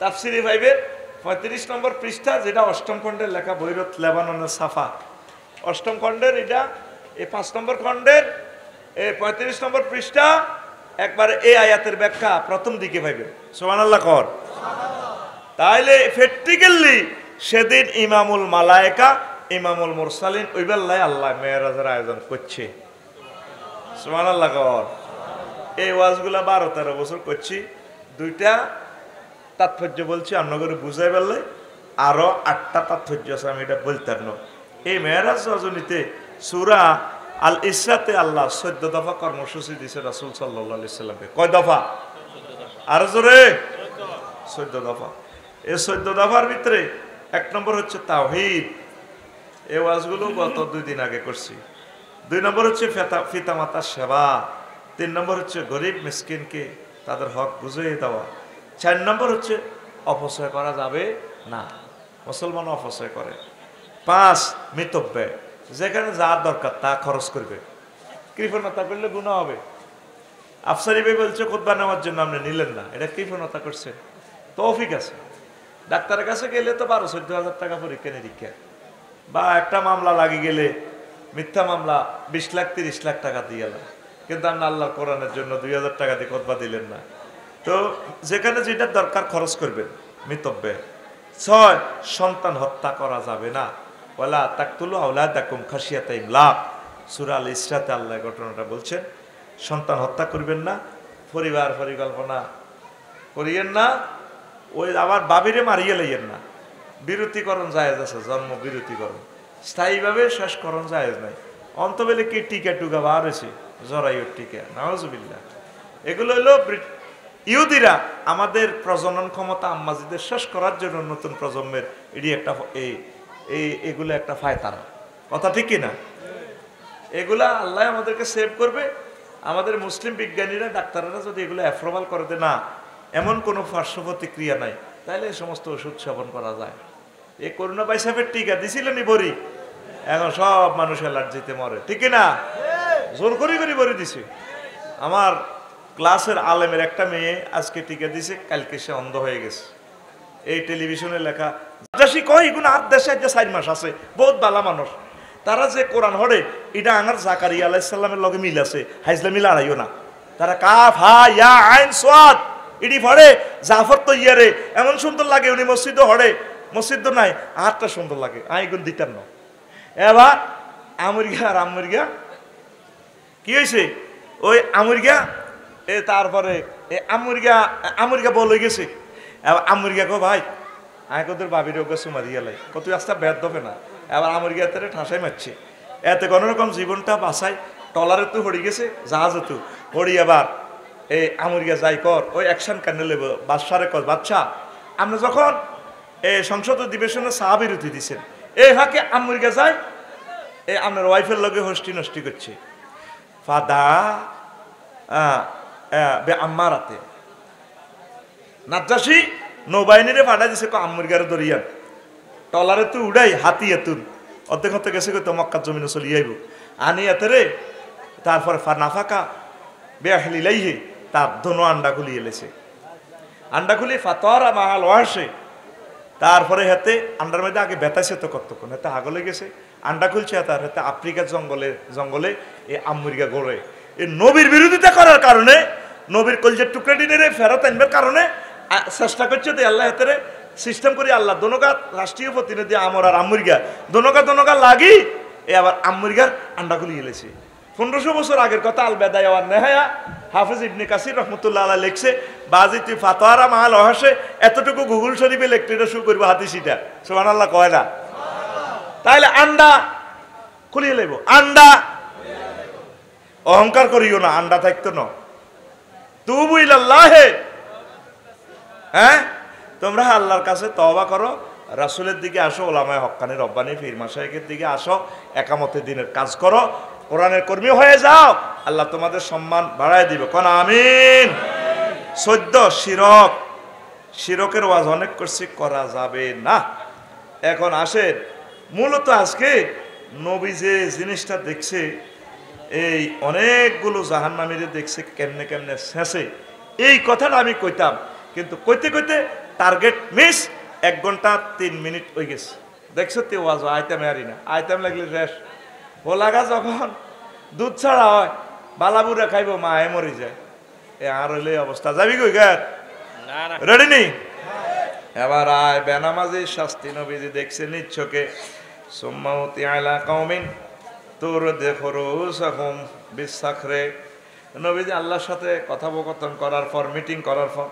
তাফসিরে 5-এর 35 নম্বর পৃষ্ঠা, যেটা 8ম খণ্ডের লেখা, বৈরত লেবাননের সাফা 8ম খণ্ডের, এটা এই 5 নম্বর খণ্ডের 35 নম্বর পৃষ্ঠা, একবার এই আয়াতের ব্যাখ্যা প্রথম দিকে পাইবেন। সুবহানাল্লাহ কর। তাইলে প্র্যাকটিক্যালি সেদিন ইমামুল মালায়েকা, ইমামুল মুরসালিন ওই বেলায় আল্লাহ মেরাজের আয়োজন করছে। সুবহানাল্লাহ কর। এই ওয়াজগুলা 12-13 বছর করছি, দুইটা তাৎপর্য বলছি, আপনাদের বুঝাই পারলে আরো 8টা তাৎপর্য আছে, আমি এটা বলতাম না। এই মেরাজ রজনীতে সূরা আল ইসরাতে আল্লাহ 14 দফা কর্মসূচি দিয়েছে রাসূল সাল্লাল্লাহু আলাইহি সাল্লামকে। কয় দফা? আরো জোরে। 14 দফা। এই 14 দফার ভিতরে 1 নম্বর হচ্ছে তাওহীদ। এই ওয়াজগুলো গত 2 দিন আগে করছি। 2 নম্বর হচ্ছে পিতামাতার সেবা। 3 নম্বর হচ্ছে গরিব মিসকিনকে তাদের হক বুঝিয়ে দেওয়া। 4 নম্বর হচ্ছে অপচয় করা যাবে না, মুসলমান অপচয় করে। 5 মিতব্যয়, যেখানে যা দরকার তা খরচ করবে, কৃপণতা করলে গুনাহ হবে। আফসারি ভাই বলছে খুতবা নেওয়ার জন্য আপনি নিলেন না, এটা কৃপণতা করছে। তৌফিক আছে, ডাক্তারের কাছে গেলে তো 12-14 হাজার টাকা পরীক্ষা নিরীক্ষা, বা একটা মামলা লাগি গেলে মিথ্যা মামলা 20 লাখ 30 লাখ টাকা দিয়ে গেল, কিন্তু আপনি আল্লাহর কোরআনের জন্য 2000 টাকা দিয়ে খুতবা দিলেন না। তো যেখানে যেটা দরকার খরচ করবেন মিতব্যে। 6 সন্তান হত্যা করা যাবে না। ওয়ালা তাকতুলু আওলাদাকুম খাশিয়াতা ইমলাক, সূরা আল ইসরাতে আল্লাহ ঘটনাটা বলছেন। সন্তান হত্যা করবেন না, পরিবার পরিকল্পনা করিয়েন না, ওই আবার বাবিরে মারিয়ে লইয়েন না। বিরতিকরণ জায়েজ আছে, জন্ম বিরতিকরণ, স্থায়ীভাবে শেষকরণ জায়েজ নাই। অন্তবেলে কি টিকা টুকা বার হয়েছে, জরায়ুর টিকা, নাউজুবিল্লাহ। এগুলো হলো ইহুদিরা আমাদের প্রজনন ক্ষমতা আম্মাজিদের শেষ করার জন্য নতুন প্রজন্মের এটি একটা এগুলো একটা ফায়তারা, কথা ঠিক কিনা? এগুলা আল্লাহ আমাদেরকে সেভ করবে। আমাদের মুসলিম বিজ্ঞানীরা ডাক্তাররা যদি এগুলো অ্যাপ্রুভাল করে দেয় না, এমন কোনো পার্শ্ব প্রতিক্রিয়া নাই, তাহলে এই সমস্ত ওষুধ সেবন করা যায়। এই করোনা ভাইরাসের টিকা দিছিলেন বড়ি, এখন সব মানুষ অ্যালার্জিতে মরে, ঠিক না? জোর করি বড়ি দিছে। আমার ক্লাসের আলেমের একটা মেয়ে আজকে টিকা দিছে, কালকে সে অন্ধ হয়ে গেছে। এই টেলিভিশনে লেখা দেশি কয় এগুলো 8 দেশে 4 মাস আছে, বহুত বালা মানুষ। তারা যে কোরআন হড়ে এটা আঙার জাকারিয়া আলাইহিস সালামের লগে মিল আছে, হাইজলা মিল আড়াইও না। তারা কাফ হা ইয়া আইন সাদ ইডি পড়ে, জাফর তো ইয়ারে এমন সুন্দর লাগে, উনি মসজিদও হড়ে, মসজিদ তো নাই, আটটা সুন্দর লাগে, আইগুন দিতাম না। এবার আমুরগা কি হয়েছে, ওই আমুরগা তারপরে আমুরগা বলে গেছে। এবার আমুরগা কো ভাই আয় কদের বাবির ওকে সুমা দিয়ে লাই, কত রাস্তা বেদ দেবে না। এবার আমুরগা তারে ঠাসাই মারছে, এতে কোনো রকম জীবনটা বাসায়। টলারে তো হড়ি গেছে, জাহাজে তো হড়ি। এবার এই আমুরগা যাই কর ওই অ্যাকশন কান্নে লেব বাদশারে কর, বাচ্চা আপনি যখন এই সংসদ অধিবেশনে চা বিরতি দিচ্ছেন, এই ফাঁকে আমুরগা যায় এই আপনার ওয়াইফের লগে হস্টি নষ্টি করছে। ফাদা আম্মারাতে নাজ্জাসী নৌবাহিনীরে ফাটা দিছে আমুরগারে দরিয়ান, টলারে তো উড়াই হাতি এতুন অর্ধেক হতে গেছে তো মক্কার জমিনে চলি আইব আনি এতে রে। তারপরে নাফাকা বেআহলি লাইহে তার ধনু আন্ডা খুলি এলেছে, আন্ডা খুলি ফাতরা মাহাল ওয়াসে। তারপরে হাতে আন্ডার মধ্যে আগে বেতাইছে তো কতক্ষণ, হাতে আগলে গেছে, আন্ডা খুলছে। তার হাতে আফ্রিকার জঙ্গলে এই আমুরগা গড়ে এই নবীর বিরোধিতা করার কারণে, নবীর কলজের টুকরা ডিনে ফেরত আনবার কারণে চেষ্টা করছে। তো আল্লাহ হাতে সিস্টেম করি আল্লাহ দোনোগা রাষ্ট্রীয় প্রতিনিধি আমর আর আমুরগা দোনোগা লাগি এ আবার আমুরগার আন্ডা খুলি গেলেছে। 1500 বছর আগের কথা। আল বেদায়া ওয়ান নেহায়া হাফেজ ইবনে কাসির রহমতুল্লাহ আলাইহি লিখছে, বাজি তুই ফাতোয়ারা মাহাল অহাসে এতটুকু গুগল শরীফে লিখতে শুরু করবো হাদিসিটা, সুবহানাল্লাহ কয় না? তাইলে আন্ডা খুলিয়ে লইব, আন্ডা অহংকার করিও না, আন্ডা থাকতো না। তুবু ইলাল্লাহে, হ্যাঁ তোমরা আল্লাহর কাছে তওবা করো, রাসূলের দিকে আসো, ওলামায়ে হক্কানি রব্বানি পীর মাশায়েখের দিকে আসো, একামতে দিনের কাজ করো, কোরআনের কর্মী হয়ে যাও, আল্লাহ তোমাদের সম্মান বাড়ায় দিবে। কোন আমিন। 14 শিরকের ওয়াজ অনেক করছি, করা যাবে না। এখন আসেন মূলত আজকে নবী যে জিনিসটা দেখছে, এই অনেকগুলো জাহান্নামীরে দেখছে কেমনে কেমনে শেষে, এই কথাটা আমি কইতাম, কিন্তু কইতে টার্গেট মিস। 1 ঘন্টা 3 মিনিট হয়ে গেছে। দেখছো তে ওয়াজ আইতাম আরি না, আইতাম লাগলে শেষ। হোলাগা যখন দুধ ছাড়া হয় বালাবুরা খাইব, মা এ মরি যায়। এ আর হইলে অবস্থা যাবি কই গার রেডি নি? এবার আয় বেনামাজি শাস্তি নবীজি দেখছে নিচ্ছকে। সুম্মাউতি আলা কওমিন তোর দেখরু সাহুম বিসাখরে। নবীজি আল্লাহর সাথে কথোপকথন করার পর, মিটিং করার পর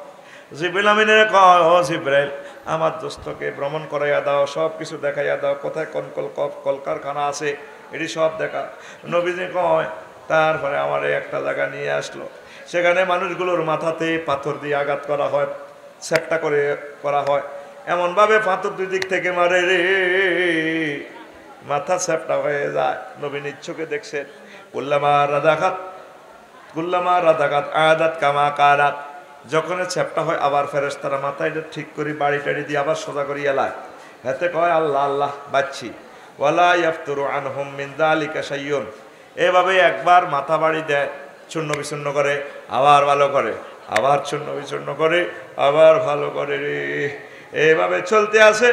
জিবরিল আমিনের কয়, ও জিবরাইল আমার দোস্তকে ভ্রমণ করাইয়া দাও, সব কিছু দেখাইয়া দাও, কোথায় কোন কলকারখানা আছে এটি সব দেখা। নবীজি কয়, তারপরে আমার একটা জায়গা নিয়ে আসলো, সেখানে মানুষগুলোর মাথাতে পাথর দিয়ে আঘাত করা হয়, সেটটা করে করা হয়, এমনভাবে পাথর 2 দিক থেকে মারে রে, মাথা সেপটা হয়ে যায়। নবী নিচ্ছকে দেখছেন। কুল্লামা রাদাকাত আদাত কামা কারাত, যখন ছেপটা হয় আবার ফেরেশতারা মাথায় ঠিক করে বাড়ি টাড়ি দিয়ে আবার সোজা করি এলায়, হাতে কয় আল্লাহ আল্লাহ বাচ্চি। ওয়ালা ইয়াফতুরু আনহুম মিন যালিকা শাইয়ুন। এভাবে একবার মাথা বাড়ি দেয়, চূর্ণ বিচূর্ণ করে, আবার ভালো করে, আবার চূর্ণ বিচূর্ণ করে, আবার ভালো করে রে, এভাবে চলতে আছে।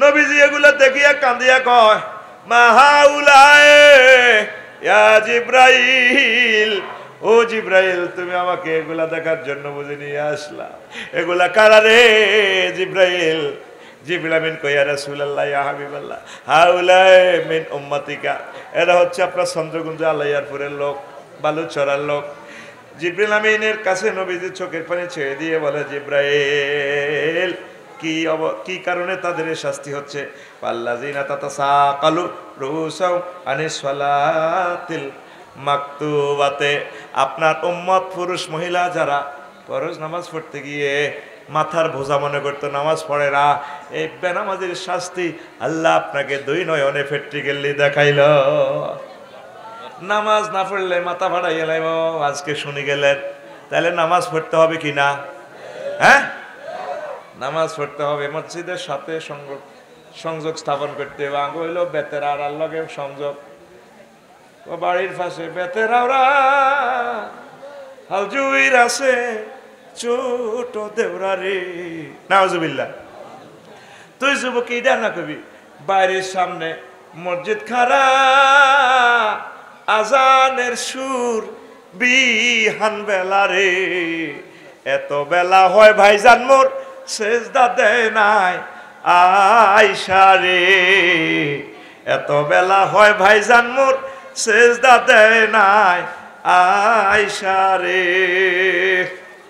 নবীজি এগুলো দেখিয়া কান্দিয়া কয়, মা হাউলায়ে ইয়া জিবরাইল, ও জিব্রাইল তুমি আমাকে এগুলা দেখার জন্য বুঝে নিয়ে আসলা, এগুলা কারা রে জিব্রাইল? জিবরিল আমিন কই ইয়া রাসূলুল্লাহ ইয়া হাবিবাল্লাহ হাউলাই মিন উম্মতিকা, এরা হচ্ছে আপনার চন্দ্রগুঞ্জ আলাইয়ারপুরের লোক, বালুচরার লোক। জিবরিল আমিনের কাছে নবীজি চোখের পানি ছেড়ে দিয়ে বলে, জিব্রাইল কি কারণে তাদের শাস্তি হচ্ছে? পাল্লাযিনা তাতাসাকালু রুসাও আনিস সালাতিল মাকতুবাতে, আপনার উম্মত পুরুষ মহিলা যারা ফরজ নামাজ পড়তে গিয়ে মাথার বোঝা মনে করতো নামাজ পড়ে না, এই বেনামাজির শাস্তি আল্লাহ আপনাকে দুই নয়নে প্র্যাকটিক্যালি দেখাইল। নামাজ না পড়লে মাথা ভাড়াই গেলাম, আজকে শুনি গেলেন, তাহলে নামাজ পড়তে হবে কি না? হ্যাঁ, নামাজ পড়তে হবে, মসজিদের সাথে সংযোগ স্থাপন করতে হবে। আঙ্গ হইল বেতেরা আর লগে সংযোগ, ও বাড়ির পাশে বেতেরাওরা হাউজুইর আছে ছোট দেওরা রে, নাউজুবিল্লাহ। তুই যুবক ইডা না কবি, বাইরের সামনে মসজিদ খারা, আজানের সুর বিহান বেলা রে, এত বেলা হয় ভাইজান মোর সেজদা দেয় নাই আয়সা রে, এত বেলা হয় ভাইজান মোর সেজদা দেয় নাই আয়সা রে।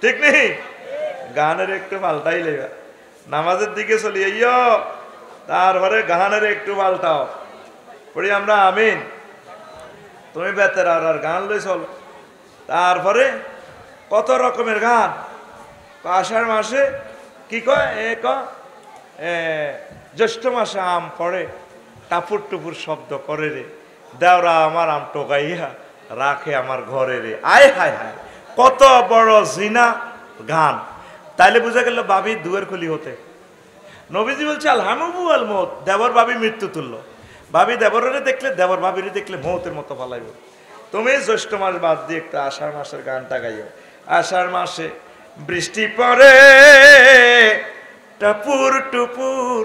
ঠিক নেই? গানের একটু পাল্টাই লেবা, নামাজের দিকে চলি আইয়ো, তারপরে গানের একটু পাল্টাও পড়ি আমরা আমিন, তুমি বেতের আর গান লই চলো। তারপরে কত রকমের গান, আষাঢ় মাসে কি কয় জ্যৈষ্ঠ মাসে আম পড়ে টাপুর টুপুর শব্দ করে রে, দেওরা আমার আম টোকাইয়া রাখে আমার ঘরে রে। আয় হায় হায়, কত বড় জিনা গান। তাইলে বুঝা গেল বাবি দুয়ের খুলি হতে। নবীজি বলছে আলহামু আল মৌত, দেবর বাবি মৃত্যু তুল্য। ভাবি দেবরের দেখলে, দেবর ভাবির দেখলে মৌতের মতো পালাইব। তুমি জ্যৈষ্ঠ মাস বাদ দিয়ে একটা আষাঢ় মাসের গানটা গাইও। আষাঢ় মাসে বৃষ্টি পড়ে টাপুর টুপুর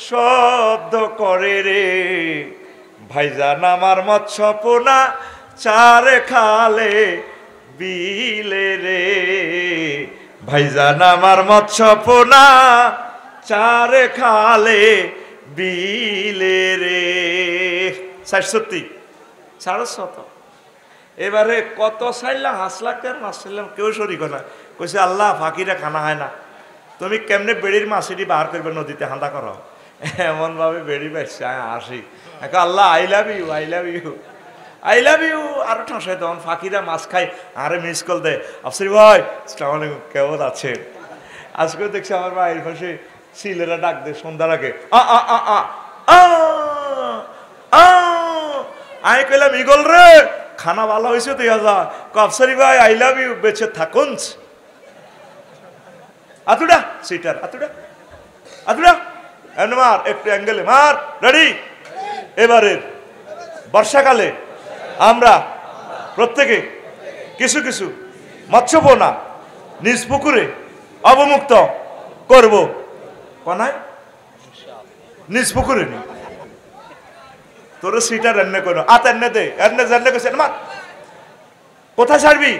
শব্দ করে রে, ভাইজান আমার মৎস্য পোনা চারে খালে বিলে রে, ভাইজান আমার মৎস্য পোনা চারে খালে বিলে রে। ৬৭ ৬৫। এবারে কত চাইলাম, হাসলাম কেন হাসলাম, কেউ শরিক না। কইছে আল্লাহ ফাঁকিরা খানা হয় না, তুমি কেমনে বেড়ির মাছিটি বার করবে নদীতে হাঁদা করো, এমন ভাবে বেড়ি পাইছে আসি। আল্লাহ I love you, I love you, I love you. আরো ঠাসাই তখন ফাঁকিরা মাছ খায়, আরে মিস কল দেয়, আফসরি ভাই আসসালামু আলাইকুম কেমন আছে? আজকে দেখছি আমার ভাইয়ের পাশে ছেলেরা ডাক দে সন্ধ্যার আগে, আমি কইলাম ইগল রে খানা ভালো হয়েছে তুই যা, আফসারি ভাই আই লাভ ইউ, বেঁচে থাকুন। আতুডা সিটার আতুডা আতুডা এমনি মার, একটু অ্যাঙ্গেলে মার, রেডি। এবারে বর্ষাকালে আমরা প্রত্যেকে কিছু কিছু মৎস্য পোনা নিজ পুকুরে অবমুক্ত করব। কনায় নিজ পুকুরে নি তোর সিটার এনে করো, আত এনে দে, এনে জানলে কইছে মার। কোথায় ছাড়বি?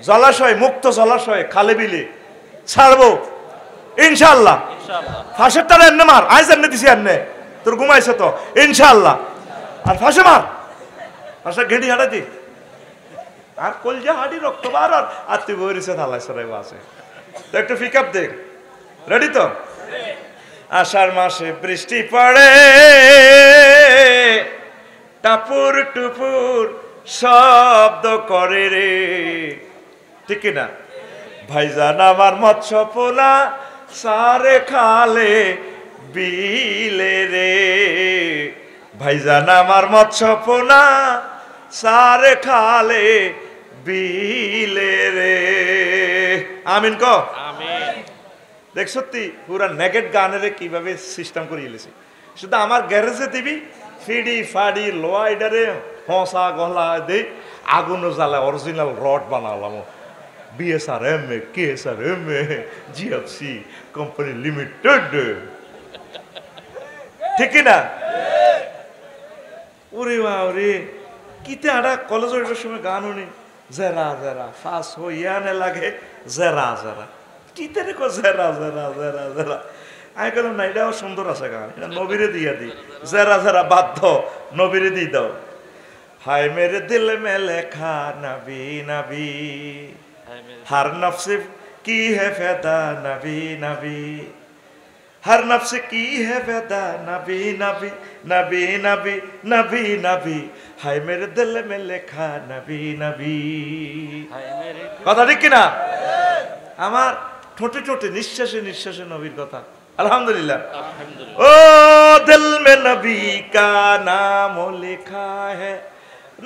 জলাশয়, মুক্ত জলাশয়, খালে বিলে ছাড়বো ইনশাআল্লাহ। ফাঁসের তারা এনে মার, আজ এনে দিছি এনে, তোর ঘুমাইছে তো ইনশাআল্লাহ। আর ফাঁসে মার, ফাঁসে ঘেঁটি হাঁটা দি, আর কলজা হাঁটি রক্ত বার, আর তুই বইছে থালাই সরাই আছে তো একটু পিক আপ দে। রেডি তো? আষাঢ় মাসে বৃষ্টি পড়ে টাপুর টুপুর শব্দ করে রে, ঠিক না? ভাইজান আমার মৎস্য পোনা সারে খালে বিলে রে, ভাইজান আমার মৎস্য পোনা সারে খালে বিলে রে। আমিন ক আমিন। দেখ সত্যি পুরা নেগেট গানের কিভাবে সিস্টেম করে এলেছি। শুধু আমার গ্যারেজে দিবি ফিডি ফাডি লোয়া এডারে হসা গলা দে আগুন জ্বালা অরিজিনাল রড বানালাম, BSRM KSRM GFC company limited, ঠিক না? ওরে বাবা রে, কিতে আড়া কলেজের সময় গান শুনি জেরা জেরা ফাঁস হইয়ানে লাগে জেরা জেরা কিতে রে জেরা জেরা জেরা জেরা আমি বললাম না এটাও সুন্দর আছে গান, এটা নবীরে দিয়া দি, জেরা জেরা বাধ্য নবীরে দিয়ে দাও। হায় মেরে দিল মে লেখা নবী নবী, हर नफ्स की है फैदा नबी नबी, हर नफ्स की है फैदा नबी नबी नबी नबी नबी नबी, हाय मेरे दिल में लिखा नबी नबी। কথা ঠিক কিনা? আমার ঠোঁটে ঠোঁটে নিঃশ্বাসে নিঃশ্বাসে নবীর কথা। আলহামদুলিল্লাহ। ओ दिल में नबी का नाम लिखा है,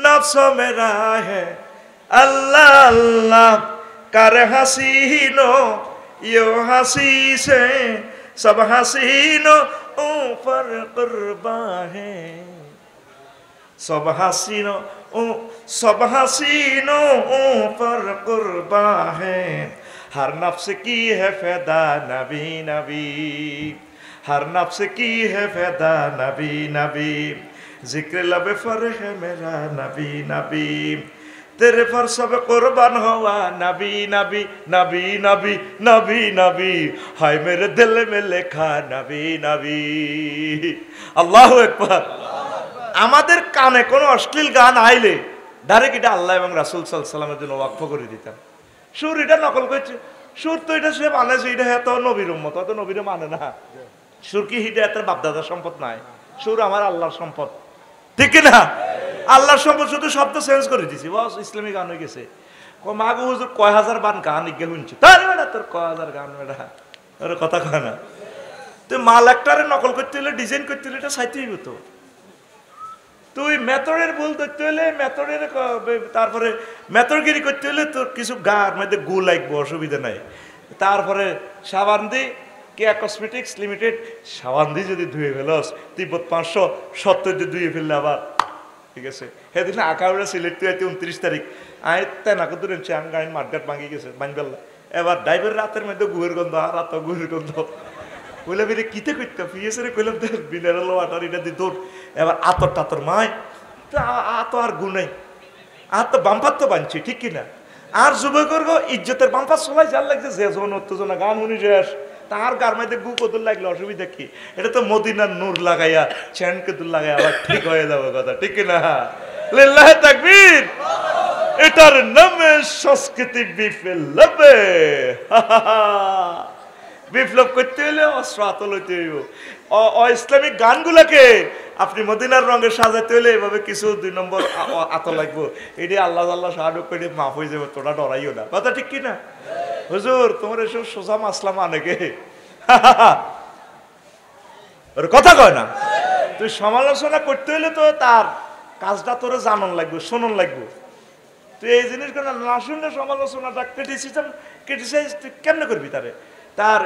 नफ्सों में रहा है अल्लाह अल्लाह, कर हसीनो यो हसी से सब हसीनो ऊपर कुर्बा है, सब हसीनो ऊपर कुर्बा है, हर नफ्स की है फैदा नबी नबी, हर नफ्स की है फैदा नबी नबी, जिक्र लब फर है मेरा नबी नबी, तेरे पर सब कुर्बान हुआ नबी नबी नबी नबी नबी नबी, हाय मेरे दिल में लिखा नबी नबी। আল্লাহু আকবার। আমাদের কানে কোনো অশ্লীল গান আইলে ডাইরেক্ট এটা আল্লাহ এবং রাসূল সাল্লাল্লাহু আলাইহি ওয়াসাল্লামের জন্য ওয়াকফ করে দিতাম। সুর এটা নকল করছে, সুর তো এটা সে মানেছে, এটা এত নবীর উম্মত, অত নবীরে মানে না। সুর কি হিদায়াতের বাপদাদার সম্পদ নাই, সুর আমার আল্লাহর সম্পদ, ঠিক না? আল্লাহর সম্পদ, শুধু শব্দ চেঞ্জ করে দিছি, বস ইসলামী গান হয়ে গেছে। মাগো হুজুর কয় হাজার বান গান ইগে শুনছি, তার বেটা তোর কয় হাজার গান বেটা, ওর কথা কয় না। তুই মাল একটারে নকল করতে হলে, ডিজাইন করতে হলে এটা চাইতে হইব তো। তুই মেথডের ভুল ধরতে হলে মেথডের, তারপরে মেথডগিরি করতে হলে তোর কিছু গার মধ্যে গু লাগবে, অসুবিধা নাই। তারপরে সাবান দি কেয়া কসমেটিক্স লিমিটেড সাবান দিয়ে যদি ধুয়ে ফেলস, তিব্বত 570 দিয়ে ধুয়ে ফেললে আবার ঠিক আছে। সেদিন আঁকাউড়া সিলেক্ট তুই 29 তারিখ আয় তাই নাকো দূরে আম গাড়ি মাঠঘাট ভাঙি গেছে বানবেলা। এবার ড্রাইভার রাতের মধ্যে গুয়ের গন্ধ, আর রাত গুয়ের গন্ধ, কইলাম এটা কিতে করতে পিএসরে কইলাম মিনারেল ওয়াটার এটা দি তোর। এবার আতর টাতর মায় আত আর গু নাই, আর তো বাম্পার তো বানছি, ঠিক কিনা? আর যুবকর ইজ্জতের বাম্পার সবাই যার লাগছে, যে জন উত্তেজনা গান শুনি শেষ, তার গার মধ্যে গু কদুর লাগলে অসুবিধা কি? এটা তো মদিনার নূর লাগাইয়া চ্যান কদুর লাগাইয়া আবার ঠিক হয়ে যাবে কথা, ঠিক না? লিল্লাহি তাকবীর। এটার নামে সংস্কৃতি বিপ্লব। বিপ্লব করতে হলে অস্ত্র আতল হইতে হইব। ইসলামিক গানগুলাকে আপনি মদিনার রঙে সাজাতে হলে এভাবে কিছু 2 নম্বর আত লাগবো। এটি আল্লাহ আল্লাহ সাহায্য করে মাফ হয়ে যাবে, তোরা ডরাইও না, কথা ঠিক কিনা? হুজুর তোমার এসব সোজা মাসলা মানে কে? ওর কথা কয় না। তুই সমালোচনা করতে হলে তো তার কাজটা তোরে জানন লাগবে, শোনন লাগবে। তুই এই জিনিসগুলো না শুনলে সমালোচনাটা ক্রিটিসাইজ তুই কেমনে করবি? তার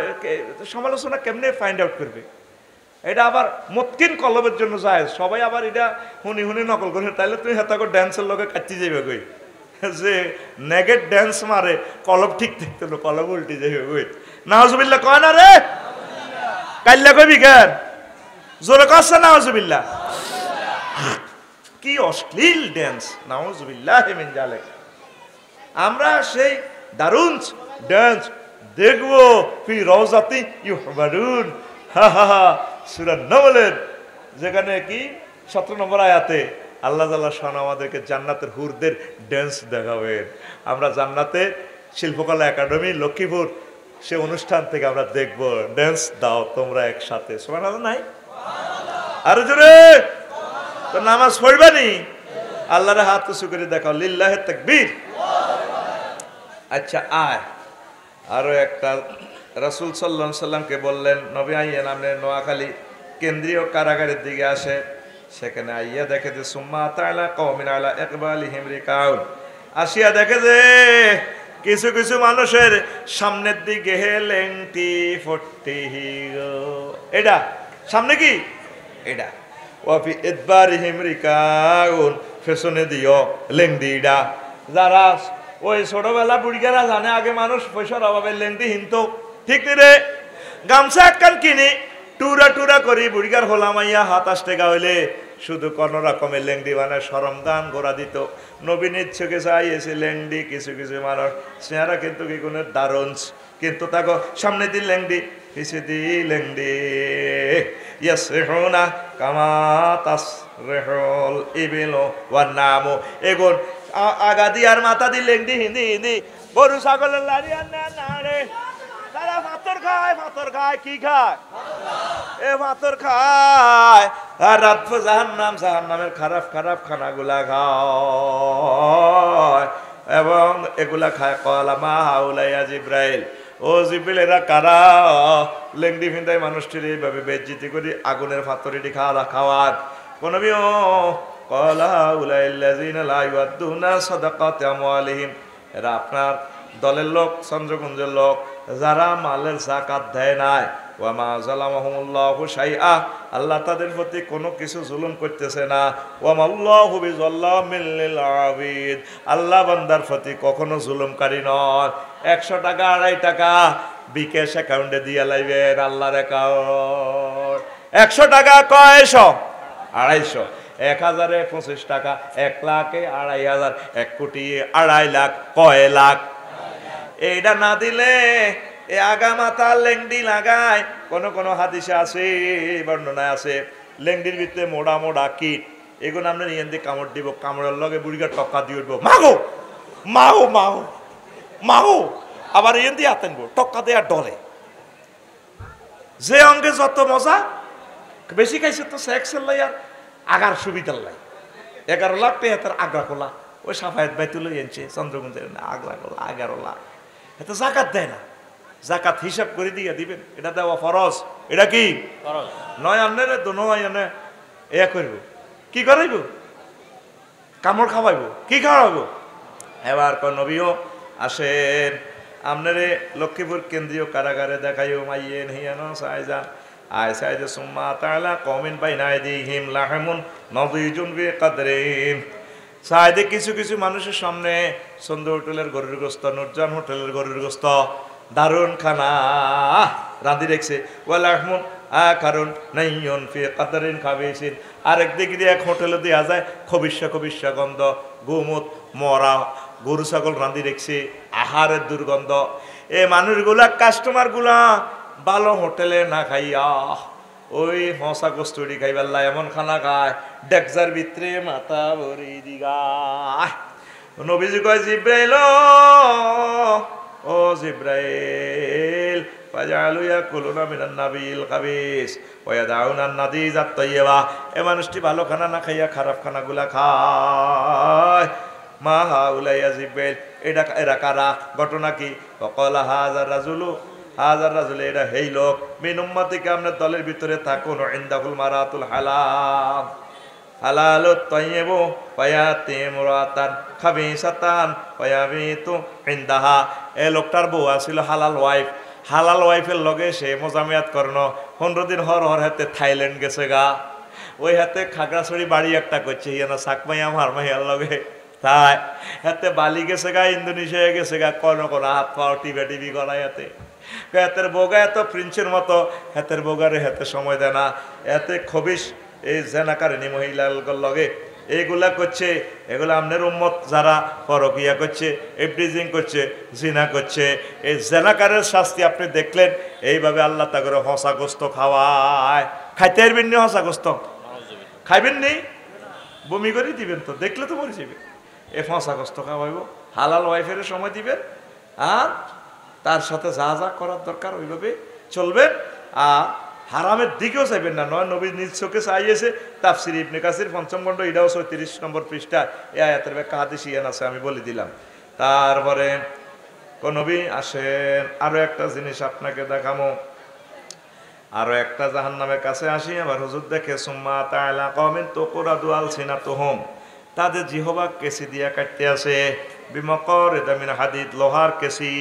সমালোচনা কেমনে ফাইন্ড আউট করবে? এটা আবার মতকিন কলবের জন্য যায়, সবাই আবার এটা হুনি হুনি নকল করে, তাইলে তুই হেতাকে ড্যান্সের লোকে কাটতে যাবে কই, যে নেগেট ড্যান্স মারে কলব ঠিক থাকতো না, কলব উল্টে যাবে কই। নাউজুবিল্লাহ কয় না রে, কাইল্লা কইবি কেন? জোরে কষ্ট নাউজুবিল্লাহ। কি অশ্লীল ড্যান্স, নাউজুবিল্লাহ মিন জালিক। আমরা সেই দারুণ ড্যান্স দেখবো ফি রওজাতি ইউহবারুন, সূরা নমলের যেখানে কি 17 নম্বর আয়াতে আল্লাহ তাআলা শান আমাদেরকে জান্নাতের হুরদের ড্যান্স দেখাবেন। আমরা জান্নাতে শিল্পকলা একাডেমি লক্ষ্মীপুর সে অনুষ্ঠান থেকে আমরা দেখব, ড্যান্স দাও তোমরা একসাথে, সুবহানাল্লাহ নাই? আরে জোরে তো নামাজ পড়বানি, আল্লাহর হাত উঁচু করে দেখাও, লিল্লাহি তাকবীর। আচ্ছা আয় আরো একটা, রাসূল সাল্লাল্লাহু আলাইহি সাল্লামকে বললেন নবী আইয়েন, আপনি নোয়াখালী কেন্দ্রীয় কারাগারের দিকে আসে, সেখানে আইয়া দেখে যে সুম্মা তাআলা কওমিন আলা ইকবালিহিম রিকাউন, আসিয়া দেখে যে কিছু কিছু মানুষের সামনের দিকে লেংটি ফটি, এটা সামনে কি এটা, ওয়াফি ইদবারিহিম রিকাউন, পেছনে দিও লেংটিটা। যারা ওই ছোটবেলা বুড়িগারা জানে আগে মানুষ পয়সার অভাবে লেংটি হিনতো, ঠিক রে? গামছা একখান কিনি টুরা টুরা করি বুড়িগার হলামাইয়া 27 টাকা হইলে শুধু কোন রকমের লেংডি মানে সরমদান গোড়া দিত। নবীন ইচ্ছুকে চাইয়েছে লেংডি, কিছু কিছু মানুষ চেহারা কিন্তু কি কোনো দারুণ, কিন্তু তাকে সামনে দিন লেংডি পিছিয়ে দি লেংডি। ইয়াসরিহুনা কামা তাসরিহুল ইবিলু ওয়ান নামু, এগুন আগা দি আর মাথা দি লেংডি হিন্দি হিন্দি গরু ছাগলের লাড়ি আর না রে, তারা পাথর খায়, পাথর খায়, কি খায়? এ পাথর খায় আর রাত জাহান্নাম, জাহান্নামের খারাপ খারাপ খানাগুলা খায় এবং এগুলা খায়। কলা মা হাউলাইয়া জিব্রাইল, ও জিব্রাইল এরা কারা? লেংডি ফিন্দাই মানুষটির এইভাবে বেজ্জিতি করি আগুনের পাথরিটি খাওয়ার কোন কলা উলাইল্লাযিনা লা ইউআদ্দুনা সাদাকাতি আমওয়ালিহিম, এরা আপনার দলের লোক, চন্দ্রকুঞ্জের লোক, যারা মালের যাকাত দেয় নাই। ওয়া মা যালামাহুমুল্লাহু শাইআ, আল্লাহ তাদের প্রতি কোনো কিছু জুলুম করতেছে না। ওয়া মাল্লাহু বিযাল্লামিল লিল আবিদ, আল্লাহ বান্দার প্রতি কখনো জুলুমকারী নয়। 100 টাকা 2.5 টাকা বিকাশ অ্যাকাউন্টে দিয়ে লাইবেন আল্লাহর অ্যাকাউন্ট। 100 টাকা কয়শো? 250। 1000-এ 25 টাকা, 1 লাখে 2500, 1 কোটি 2.5 লাখ, কয় লাখ? এইটা না দিলে এ আগা মাথা লেংডি লাগায়। কোন হাদিসে আছে, বর্ণনায় আছে, লেংডির ভিতরে মোড়া মোড়া কীট, এগুলো আমরা নিয়ে দিয়ে কামড় দিব, কামড়ের লগে বুড়িগার টক্কা দিয়ে উঠবো, মাগো মাও মাও মাও, আবার ইয়ে দিয়ে আতেনবো, টক্কা দেওয়ার ডরে। যে অঙ্গে যত মজা, বেশি খাইছে তো সেক্সের লাই আর আগার সুবিধার লাই। 11 লাখ টাকা আগ্রা খোলা, ওই সাফায়াত বাইতুল এনেছে চন্দ্রকুঞ্জের, আগ্রা খোলা 11 লাখ। এত জাকাত দেয় না, জাকাত হিসাব করে দিয়ে দিবেন, এটা দেওয়া ফরজ। এটা কি নয়? আনে রে দোনো আনে এ করব, কি করাইব? কামড় খাওয়াইব, কি খাওয়াইব? এবার নবীও আসেন, আপনারে লক্ষ্মীপুর কেন্দ্রীয় কারাগারে দেখাইও মাইয়েন হিয়ানো সাইজান আয় সাইদে সুম্মা তাআলা কওমিন বাইনা আইদিহিম লাহমুন নদিজুন বিকাদরিন। সাইদে কিছু কিছু মানুষের সামনে সুন্দর হোটেলের গরুর গোস্ত, নুরজান হোটেলের গরুর গোস্ত, দারুন খানা রাঁধি রেখেছে। ওয়ালাহমুন কারণ নাইয়ুন ফি কাদরিন খাবিসিন, আরেক দিক দিয়ে এক হোটেলে দেওয়া যায় খবিষ্যা গন্ধ, গুমুত মরা গরু ছাগল রাঁধি রেখেছে, আহারের দুর্গন্ধ। এ মানুষগুলা, কাস্টমারগুলা ভালো হোটেলে না খাইয়া ওই হসা কস্তুরি খাইবার লাই এমন খানা খায়, ডেকজার ভিতরে মাথা ভরি দিগায়। নবীজি কয়, জিব্রাইল ও জিব্রাইল, ফাজালু ইয়াকুলুনা মিনান নাবিল খাবিস ওয়া ইয়াদাউনা নাদিজাত তাইয়্যিবা, এ মানুষটি ভালো খানা না খাইয়া খারাপ খানাগুলা খায়। মা হাউলাইয়া জিব্রাইল, এরা কারা? ঘটনা কি? ওয়াকালা হাযার রাজুলু, হাজার রাজুল, এটা হেই লোক মিন উম্মতিকে, আপনার দলের ভিতরে থাকুন, ইনদাহুল মারাতুল হালাল, হালালুত তাইয়্যিবু ফায়াতি মুরাতান খাবিসাতান ফায়াবিতু ইনদাহা। এই লোকটার বউ আছিল হালাল ওয়াইফ, হালাল ওয়াইফের লগে সে মোজামিয়াত করনো। 15 দিন হর হাতে থাইল্যান্ড গেছে গা, ওই হাতে খাগড়াছড়ি বাড়ি একটা করছে, ইয়ে না সাকমাইয়া মারমাইয়ার লগে, তাই হাতে বালি গেছে গা, ইন্দোনেশিয়া গেছে গা, কোন হাত পাও টিভি টিভি করাই হাতে। হাতের বোগা এত প্রিন্সের মতো, হাতের বোগারে হাতে সময় দেয় না, এতে খবিস এই জেনাকারিনী মহিলার লগে এইগুলা করছে। এগুলো আপনার উম্মত যারা পরকিয়া করছে, এফডিজিং করছে, জিনা করছে, এই জেনাকারের শাস্তি আপনি দেখলেন। এইভাবে আল্লাহ তা করে হসা গোস্ত খাওয়ায়। খাইতে পারবেন নি? হসা গোস্ত খাইবেন নি? বমি করে দিবেন তো, দেখলে তো মরে যাবে। এ হসা গোস্ত খাওয়াইব, হালাল ওয়াইফের সময় দিবেন, আর তার সাথে যা যা করার দরকার ওইভাবে চলবেন। আর হারামের দিকেও চাইবেন না। নয় নবী নিজ চোখে চাইয়েছে, তাফসির ইবনে কাসির 5ম খণ্ড, এটাও 34 নম্বর পৃষ্ঠা, এই আয়াতের ব্যাখ্যা হাদিস ইয়ান আছে, আমি বলে দিলাম। তারপরে নবী আসেন, আরো একটা জিনিস আপনাকে দেখামো, আরো একটা জাহান্নামের কাছে আসি। আবার হুজুর দেখে, সুম্মা তাআলা কওমিন তুকরাদু আলসিনাতুহুম, তাদের জিহবা কেসি দিয়া কাটতে আছে, বিমাকারিদা মিন হাদিদ, লোহার কেসি,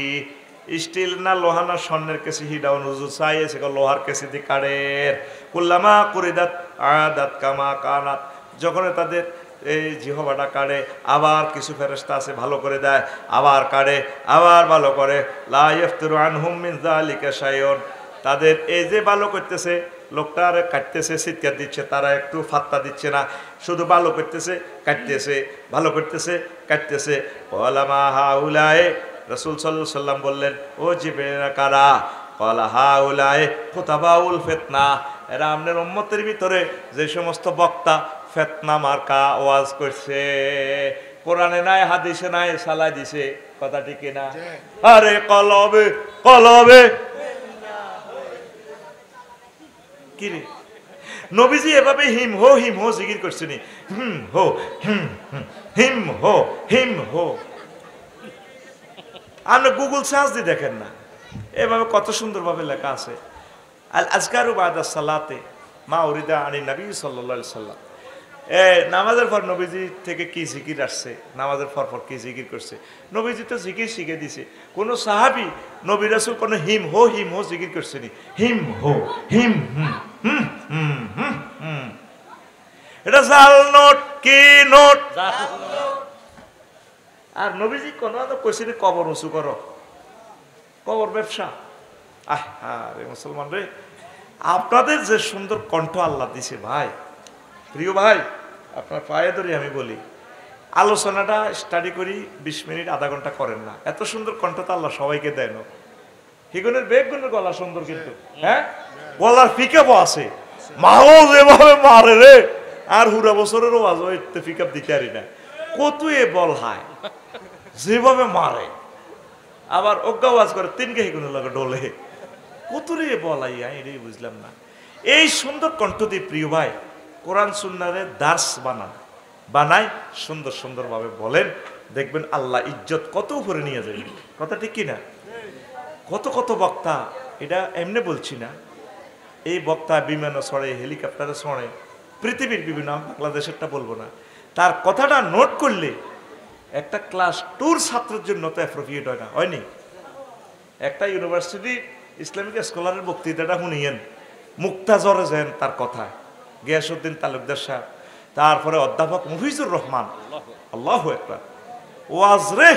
স্টিল না লোহা না স্বর্ণের কেসি, হিডাও নুজুর চাইছে লোহার কেসি দি কাড়ের। কুল্লামা কুরিদাত আদাত কামা কানাত, যখন তাদের এই জিহবাটা কাড়ে, আবার কিছু ফেরেশতা আছে ভালো করে দেয়, আবার কাড়ে, আবার ভালো করে। লা ইফতিরু আনহুম মিন যালিকা শাইউন, তাদের এই যে ভালো করতেছে লোকটা আরে কাটতেছে, চিৎকার দিচ্ছে, তারা একটু ফাত্তা দিচ্ছে না, শুধু ভালো করতেছে, কাটতেছে, ভালো করতেছে, কাটতেছে। ওয়ালামা হাউলায়ে, রাসূল সাল্লাল্লাহু আলাইহি সাল্লাম বললেন, ও জিবরিল কারা? ক্বালা হাউলায়ে খুতাবাউল ফিতনা, এরা আপনার উম্মতের ভিতরে যে সমস্ত বক্তা ফিতনা মার্কা ওয়াজ করছে, কোরআনে নাই হাদিসে নাই, সালাই দিছে। কথা ঠিক না? আরে কলবে কলবে কি রে, নবীজি এভাবে হিম হো জিকির করছেন, হিম হো। আপনি গুগল সার্চ দিয়ে দেখেন না, এভাবে কত সুন্দরভাবে লেখা আছে। আল আজকারু বাদা সালাতে মা উরিদা আনি নবী সাল্লাল্লাহু আলাইহি সাল্লাম। নামাজের পর নবীজি থেকে কি জিকির আসছে, নামাজের পর কি জিকির করছে, নবীজি তো জিকির শিখে দিছে। কোন সাহাবী নবী রাসূল কোন হিম হো জিকির করছেনি? হিম হো হিম এটা জাল নোট, কি নোট? আর নবীজি কোন কইছেন কবর উঁচু করো, কবর ব্যবসা। আরে মুসলমান রে, আপনাদের যে সুন্দর কণ্ঠ আল্লাহ দিছে ভাই, প্রিয় ভাই, আপনার পায়ে ধরে আমি বলি, আলোচনাটা স্টাডি করি 20 মিনিট আধা ঘন্টা করেন না, এত সুন্দর কণ্ঠ তো আল্লাহ সবাইকে দেয় না। হিগুনের বেগুনের গলা সুন্দর, কিন্তু হ্যাঁ গলার পিকআপও আছে, মাও যেভাবে মারে রে, আর হুরা বছরেরও আজ পিকআপ দিতে পারি না, কত এ বল হায় যেভাবে মারে, আবার অজ্ঞাওয়াজ করে তিনকে হিগুনের লাগে ডোলে, কত রে বল আইয়া এটাই বুঝলাম না। এই সুন্দর কণ্ঠ দিয়ে প্রিয় ভাই কোরআন সুন্নাহরে দার্স বানায় সুন্দর সুন্দরভাবে বলেন, দেখবেন আল্লাহ ইজ্জত কত উপরে নিয়ে যাবে। কথা ঠিক কিনা? কত বক্তা, এটা এমনি বলছি না, এই বক্তা বিমানে চড়ে, হেলিকপ্টারে চড়ে, পৃথিবীর বিভিন্ন, বাংলাদেশেরটা বলবো না, তার কথাটা নোট করলে একটা ক্লাস 2 ছাত্রের জন্য তো অ্যাপ্রোপ্রিয়েট হয় না, হয়নি? একটা ইউনিভার্সিটি ইসলামিক স্কলারের বক্তৃতাটা শুনিয়েন, মুক্তা জরে যেন তার কথায়, গিয়াসউদ্দিন তালুকদার সাহেব, তারপরে অধ্যাপক মুফিজুর রহমান, আল্লাহু আকবার, ওয়াজ রে,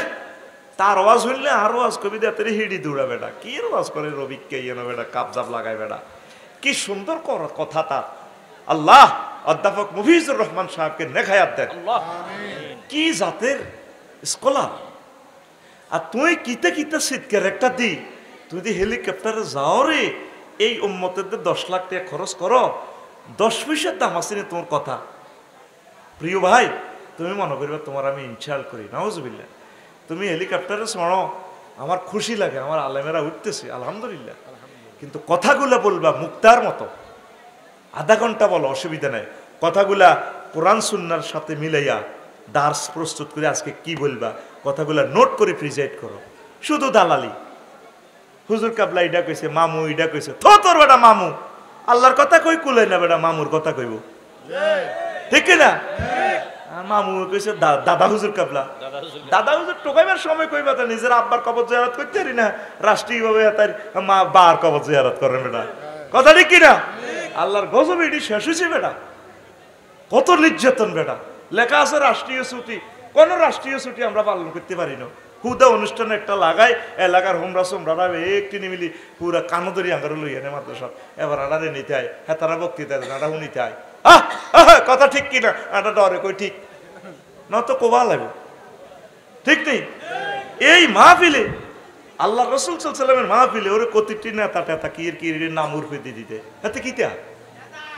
তার ওয়াজ হইলে আর ওয়াজ কবি দেতের হিড়ি দৌড়া বেটা, কি ওয়াজ করে রবিককে ইয়েনো বেটা, কাবজাব লাগায় বেটা, কি সুন্দর কথা তার। আল্লাহ অধ্যাপক মুফিজুর রহমান সাহেবকে নেখায়াত দেন, কি জাতের স্কলার। আর তুই কিতে শীতকার একটা দি, তুই যদি হেলিকপ্টারে যাও রে, এই উম্মতের 10 লাখ টাকা খরচ করো, 10 পয়সার দাম আছে না তোমার কথা। প্রিয় ভাই, তুমি মনে করবে তোমার আমি ইনশাল করি, নাউজুবিল্লাহ, তুমি হেলিকপ্টারে শোনো, আমার খুশি লাগে, আমার আলেমেরা উঠতেছে, আলহামদুলিল্লাহ, কিন্তু কথাগুলা বলবা মুক্তার মতো, আধা ঘন্টা বলো, অসুবিধা নাই, কথাগুলা কোরআন সুন্নাহর সাথে মিলাইয়া দার্স প্রস্তুত করে আজকে কি বলবা, কথাগুলা নোট করে প্রিজাইড করো। শুধু দালালি, হুজুর কাবলা ইডা কইছে, মামু ইডা কইছে, তোর বেটা মামু, আল্লাহর কথা কই কুলাই না বেটা, মামুর কথা কইব, ঠিক না? মামু কইছে দাদা হুজুর কাবলা, দাদা হুজুর টোকাইবার সময় কইবা তা নিজের আব্বার কবর জিয়ারত করতে পারি না, রাষ্ট্রীয়ভাবে তার মা বার কবর জিয়ারত করেন বেটা, কথা ঠিক কিনা? আল্লাহর গজব এটি শেষ হয়েছে বেটা, কত নির্যাতন বেটা। লেখা আছে রাষ্ট্রীয় ছুটি, কোন রাষ্ট্রীয় ছুটি আমরা পালন করতে পারি না, হুদা অনুষ্ঠানে একটা লাগাই, এলাকার হোমরা সোমরা একটি নিমিলি পুরা কানদরি আঙ্গার লইয়া নে মাদ্রাসা, এবার আনারে নিতে হয়, হ্যাঁ তারা বক্তৃতা আটা শুনিতে হয়, কথা ঠিক কিনা? আটা ডরে কই ঠিক না তো কোবা লাগবে, ঠিক নেই? এই মাহফিলে আল্লাহ রসুল সাল্লামের মাহফিলে ওরে কতিটি নেতা টেতা কি নাম উর্ফে দিয়ে দিতে, হাতে কিতা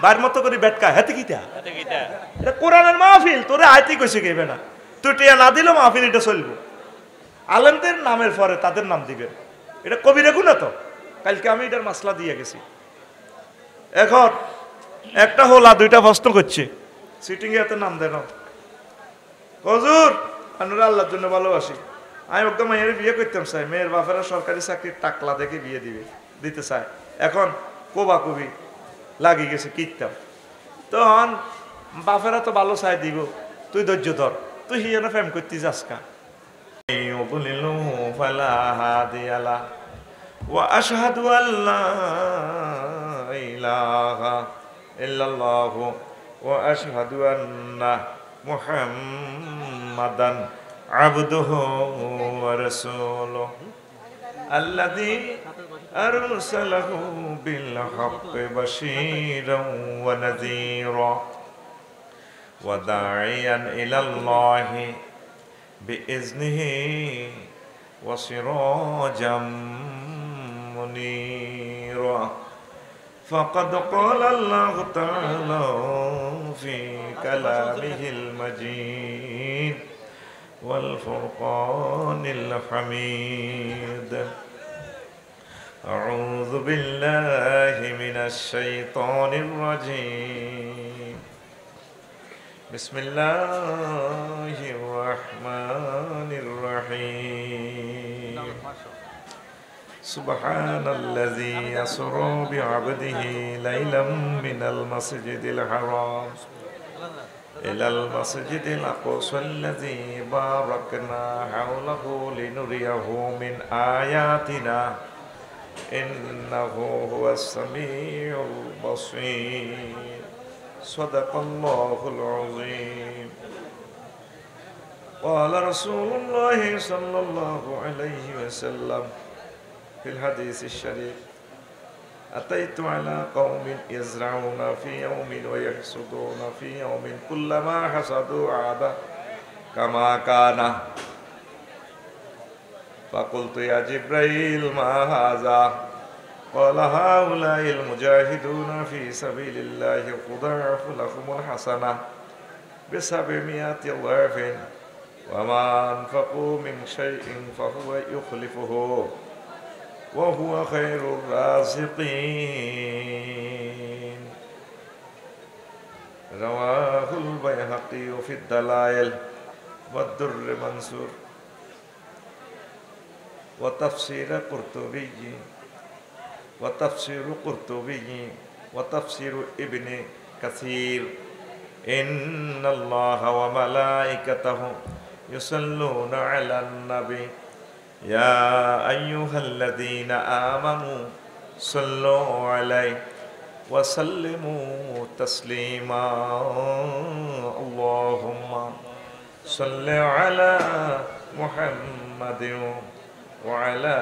বার মতো করে বেটকা, হাতে কিতা, এটা কোরআনের মাহফিল, তোরে আইতে কইছে গেবে না, তুই টিয়া না দিলেও মাহফিল এটা চলবো। আলেমদের নামের পরে তাদের নাম দিবেন, এটা কবিরা গুণা তো, কালকে আমি এটার মাসলা দিয়ে গেছি। এখন একটা হোলা 2টা প্রশ্ন করছে, সিটিং এ এত নাম দেন, হুজুর আমরা আল্লাহর জন্য ভালোবাসি, আমি একদম মেয়ের বিয়ে করতাম চাই, মেয়ের বাপেরা সরকারি চাকরির টাকলা দেখে বিয়ে দিতে চায়, এখন কোবা কবি লাগিয়ে গেছে কিতাম, তখন বাপেরা তো ভালো চাই দিব, তুই ধৈর্য ধর, তুই হিয়ানো ফেম করতে যাস কা। وأشهد أن لا إله إلا الله وأشهد أن محمدا عبده ورسوله الذي أرسله بالحق بشيرا ونذيرا وداعيا إلى الله بإذنه وسراجا منيرا فقد قال الله تعالى في كلامه المجيد والفرقان الحميد أعوذ بالله من الشيطان الرجيم بسم الله الرحمن الرحيم سبحان الذي يسرى بعبده ليلا من المسجد الحرام إلى المسجد الأقصى الذي باركنا حوله لنريه من آياتنا إنه هو السميع البصير صدق الله العظيم قال رسول الله صلى الله عليه وسلم في الحديث الشريف أتيت على قوم يزرعون في يوم ويحصدون في يوم كلما حصدوا عاد كما كان فقلت يا جبريل ما هذا قال هؤلاء المجاهدون في سبيل الله يضاعف لهم الحسنة ب700 ضعف وما أنفقوا من شيء فهو يخلفه وهو خير الرازقين رواه البيهقي في الدلائل والدر منصور وتفسير قرطبي وتفسير ابن كثير إن الله وملائكته يصلون على النبي يا أيها الذين آمنوا صلوا عليه وسلموا تسليما اللهم صل على محمد وعلى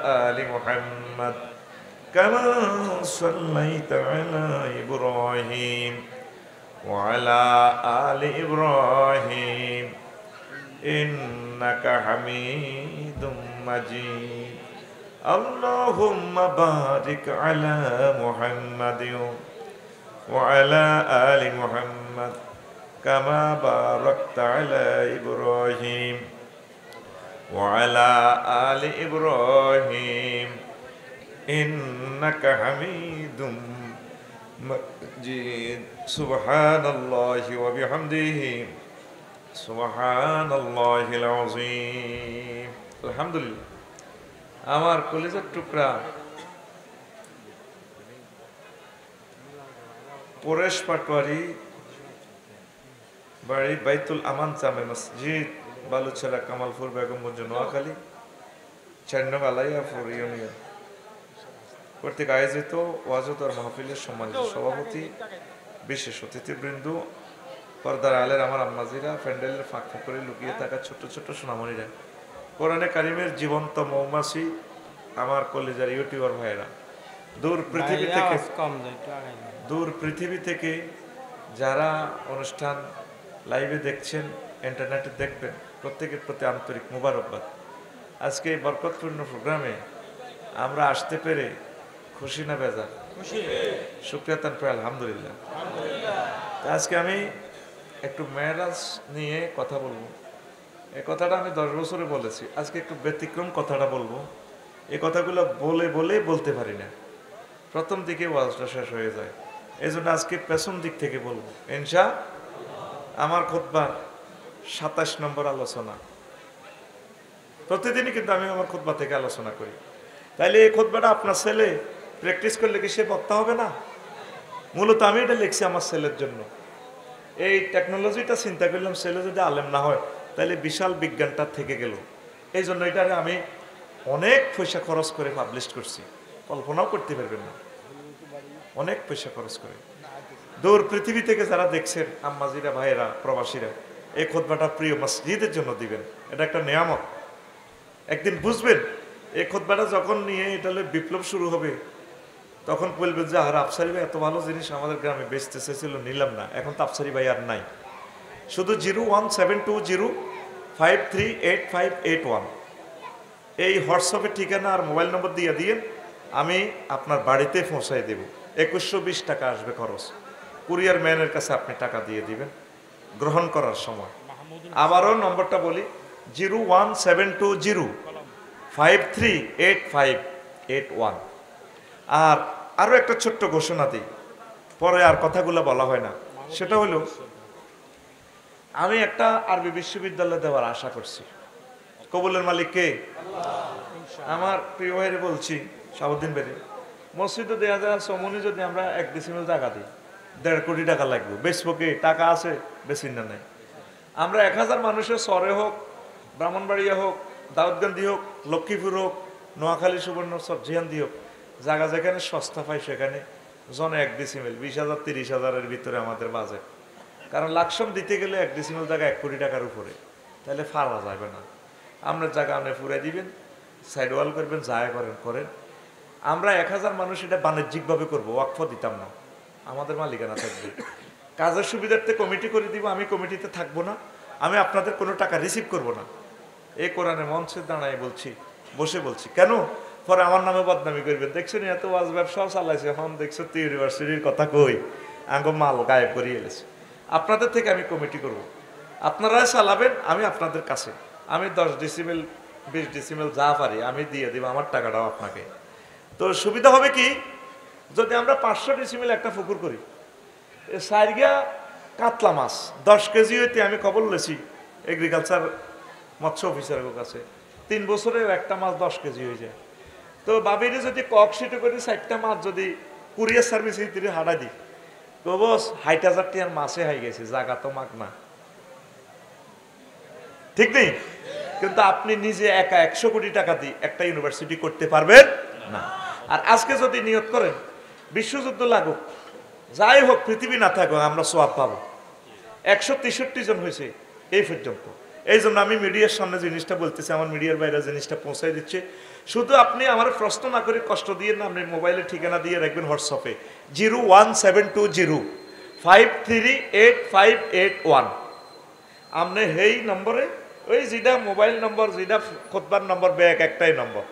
آل محمد كما صليت على إبراهيم وعلى آل إبراهيم إنك حميد مجيد اللهم بارك على محمد وعلى آل محمد كما باركت على إبراهيم وعلى آل إبراهيم إنك حميد مجيد سبحان الله وبحمده সুবহানাল্লাহিল আযীম আলহামদুলিল্লাহ আমার কলিজার টুকরা পরেশ পাটোয়ারি বাড়ি বাইতুল আমান জামে মসজিদ বালুছড়া কামালপুর বেগমগঞ্জ নোয়াখালী 4 নং আলাইয়াপুর ইউনিয়ন কর্তৃক আয়োজিত ওয়াজত আর মাহফিলের সম্মানিত সভাপতি বিশেষ অতিথিবৃন্দ পর্দার আলের আমার আম্মাজিরা প্যান্ডেলের ফাঁক করে লুকিয়ে থাকা ছোট ছোট সোনামণিরা কোরআনে কারিমের জীবন্ত মৌমাছি আমার কলেজের ইউটিউবার ভাইরা দূর পৃথিবী থেকে যারা অনুষ্ঠান লাইভে দেখছেন ইন্টারনেটে দেখবেন প্রত্যেকের প্রতি আন্তরিক মোবারকবাদ আজকে এই বরকতপূর্ণ প্রোগ্রামে আমরা আসতে পেরে খুশি না বেজার শুকরিয়া তান করে আলহামদুলিল্লাহ আজকে আমি একটু মেরাজ নিয়ে কথা বলবো এই কথাটা আমি 10 বছরে বলেছি আজকে একটু ব্যতিক্রম কথাটা বলবো এই কথাগুলো বলতে পারি না প্রথম দিকে ওয়াজটা শেষ হয়ে যায় এইজন্য আজকে পেছন দিক থেকে বলবো ইনশাআল্লাহ আমার খুতবার 27 নম্বর আলোচনা প্রতিদিনই কিন্তু আমি আমার খুতবা থেকে আলোচনা করি তাইলে এই খুতবাটা আপনার ছেলে প্র্যাকটিস করলে কি সে বক্তা হবে না মূলত আমি এটা লিখছি আমার ছেলের জন্য এই টেকনোলজিটা চিন্তা করলাম ছেলে যদি আলেম না হয় তাহলে বিশাল বিজ্ঞানটা থেকে গেল এই জন্য এটারে আমি অনেক পয়সা খরচ করে পাবলিশ করছি কল্পনাও করতে পারবেন না অনেক পয়সা খরচ করে দূর পৃথিবী থেকে যারা দেখছেন আম্মাজিরা ভাইয়েরা প্রবাসীরা এই খুতবাটা প্রিয় মসজিদের জন্য দিবেন এটা একটা নিয়ামত একদিন বুঝবেন এই খুতবাটা যখন নিয়ে এটা বিপ্লব শুরু হবে, তখন বলবেন যে আর আফসারি ভাই এত ভালো জিনিস আমাদের গ্রামে বেচতে চেয়েছিল, নিলাম না। এখন তো আফসারি ভাই আর নাই। শুধু 01720538581 এই হোয়াটসঅ্যাপের ঠিকানা আর মোবাইল নম্বর দিয়ে দিন, আমি আপনার বাড়িতে পৌঁছাই দেব। 2120 টাকা আসবে খরচ। কুরিয়ার ম্যানের কাছে আপনি টাকা দিয়ে দিবেন গ্রহণ করার সময়। আবারও নম্বরটা বলি, 01720538581। আর আরও একটা ছোট্ট ঘোষণা দিই, পরে আর কথাগুলো বলা হয় না। সেটা হলো, আমি একটা আরবি বিশ্ববিদ্যালয় দেওয়ার আশা করছি। কবুলের মালিক কে? আমার প্রিয় ভাইরে বলছি, শাহাবুদ্দিন ভাই, মসজিদে দেওয়া যায় সমনি যদি আমরা 1 ডিসিমেল জায়গা দিই, 1.5 কোটি টাকা লাগবে। বেচবো টাকা আছে, বেশি না নাই। আমরা 1000 মানুষের সরে হোক, ব্রাহ্মণবাড়িয়া হোক, দাউদকান্দি হোক, লক্ষ্মীপুর হোক, নোয়াখালী, সুবর্ণচর, জিয়ান্দি হোক, জায়গা যেখানে সস্তা পাই সেখানে জনে 1 ডিসিমেল 20,000 30,000-এর ভিতরে আমাদের বাজেট। কারণ লাকসম দিতে গেলে 1 ডিসিমেল জায়গা 1 কোটি টাকার উপরে, তাহলে ফালা যাবে না। আপনার জায়গা আপনি ফুরাই দিবেন, সাইড ওয়াল করবেন, যায় করেন। আমরা 1000 মানুষ এটা বাণিজ্যিকভাবে করবো, ওয়াকফ দিতাম না, আমাদের মালিকানা থাকবে। কাজের সুবিধার্থে কমিটি করে দিব, আমি কমিটিতে থাকবো না, আমি আপনাদের কোনো টাকা রিসিভ করব না। এই কোরআনে মঞ্চে দাঁড়ায় বলছি, বসে বলছি। কেন? পরে আমার নামে বদনামি করবেন, দেখছো নি এত ওয়াজ ব্যবসাও চালাইছে, এখন দেখছো তো ইউনিভার্সিটির কথা কই আঙ্গ মাল গায়েব করিয়ে এলেছে। আপনাদের থেকে আমি কমিটি করব, আপনারাই চালাবেন, আমি আপনাদের কাছে, আমি 10 ডিসিমেল 20 ডিসিমেল যা পারি আমি দিয়ে দিব, আমার টাকাটাও আপনাকে। তো সুবিধা হবে কি, যদি আমরা 500 ডিসিমেল একটা পুকুর করি, সাইরগা কাতলা মাছ 10 কেজি হইতে আমি খবর লেছি এগ্রিকালচার মৎস্য অফিসারের কাছে, 3 বছরে একটা মাছ 10 কেজি হয়ে যায়। তো বাবিরে যদি কক সিটে করে 4টা মাছ যদি কুরিয়ার সার্ভিস হিতে হাঁটা দিই, তো বস 60,000 টাকার মাছে হাই গেছে, জায়গা তো মাগ না, ঠিক নেই? কিন্তু আপনি নিজে একা 100 কোটি টাকা দিয়ে একটা ইউনিভার্সিটি করতে পারবেন না। আর আজকে যদি নিয়ত করেন বিশ্বযুদ্ধ লাগুক, যাই হোক, পৃথিবী না থাকুক, আমরা সোয়াব পাবো। 163 জন হয়েছে এই পর্যন্ত। এই জন্য আমি মিডিয়ার সামনে জিনিসটা বলতেছি, আমার মিডিয়ার বাইরে জিনিসটা পৌঁছাই দিচ্ছে। শুধু আপনি আমার প্রশ্ন না করে কষ্ট দিয়ে না, আপনি মোবাইলে ঠিকানা দিয়ে রাখবেন হোয়াটসঅ্যাপে 01720538581। আপনি এই নম্বরে, ওই যেটা মোবাইল নম্বর, যেটা খুতবার নম্বর, ব্যাগ একটাই নম্বর।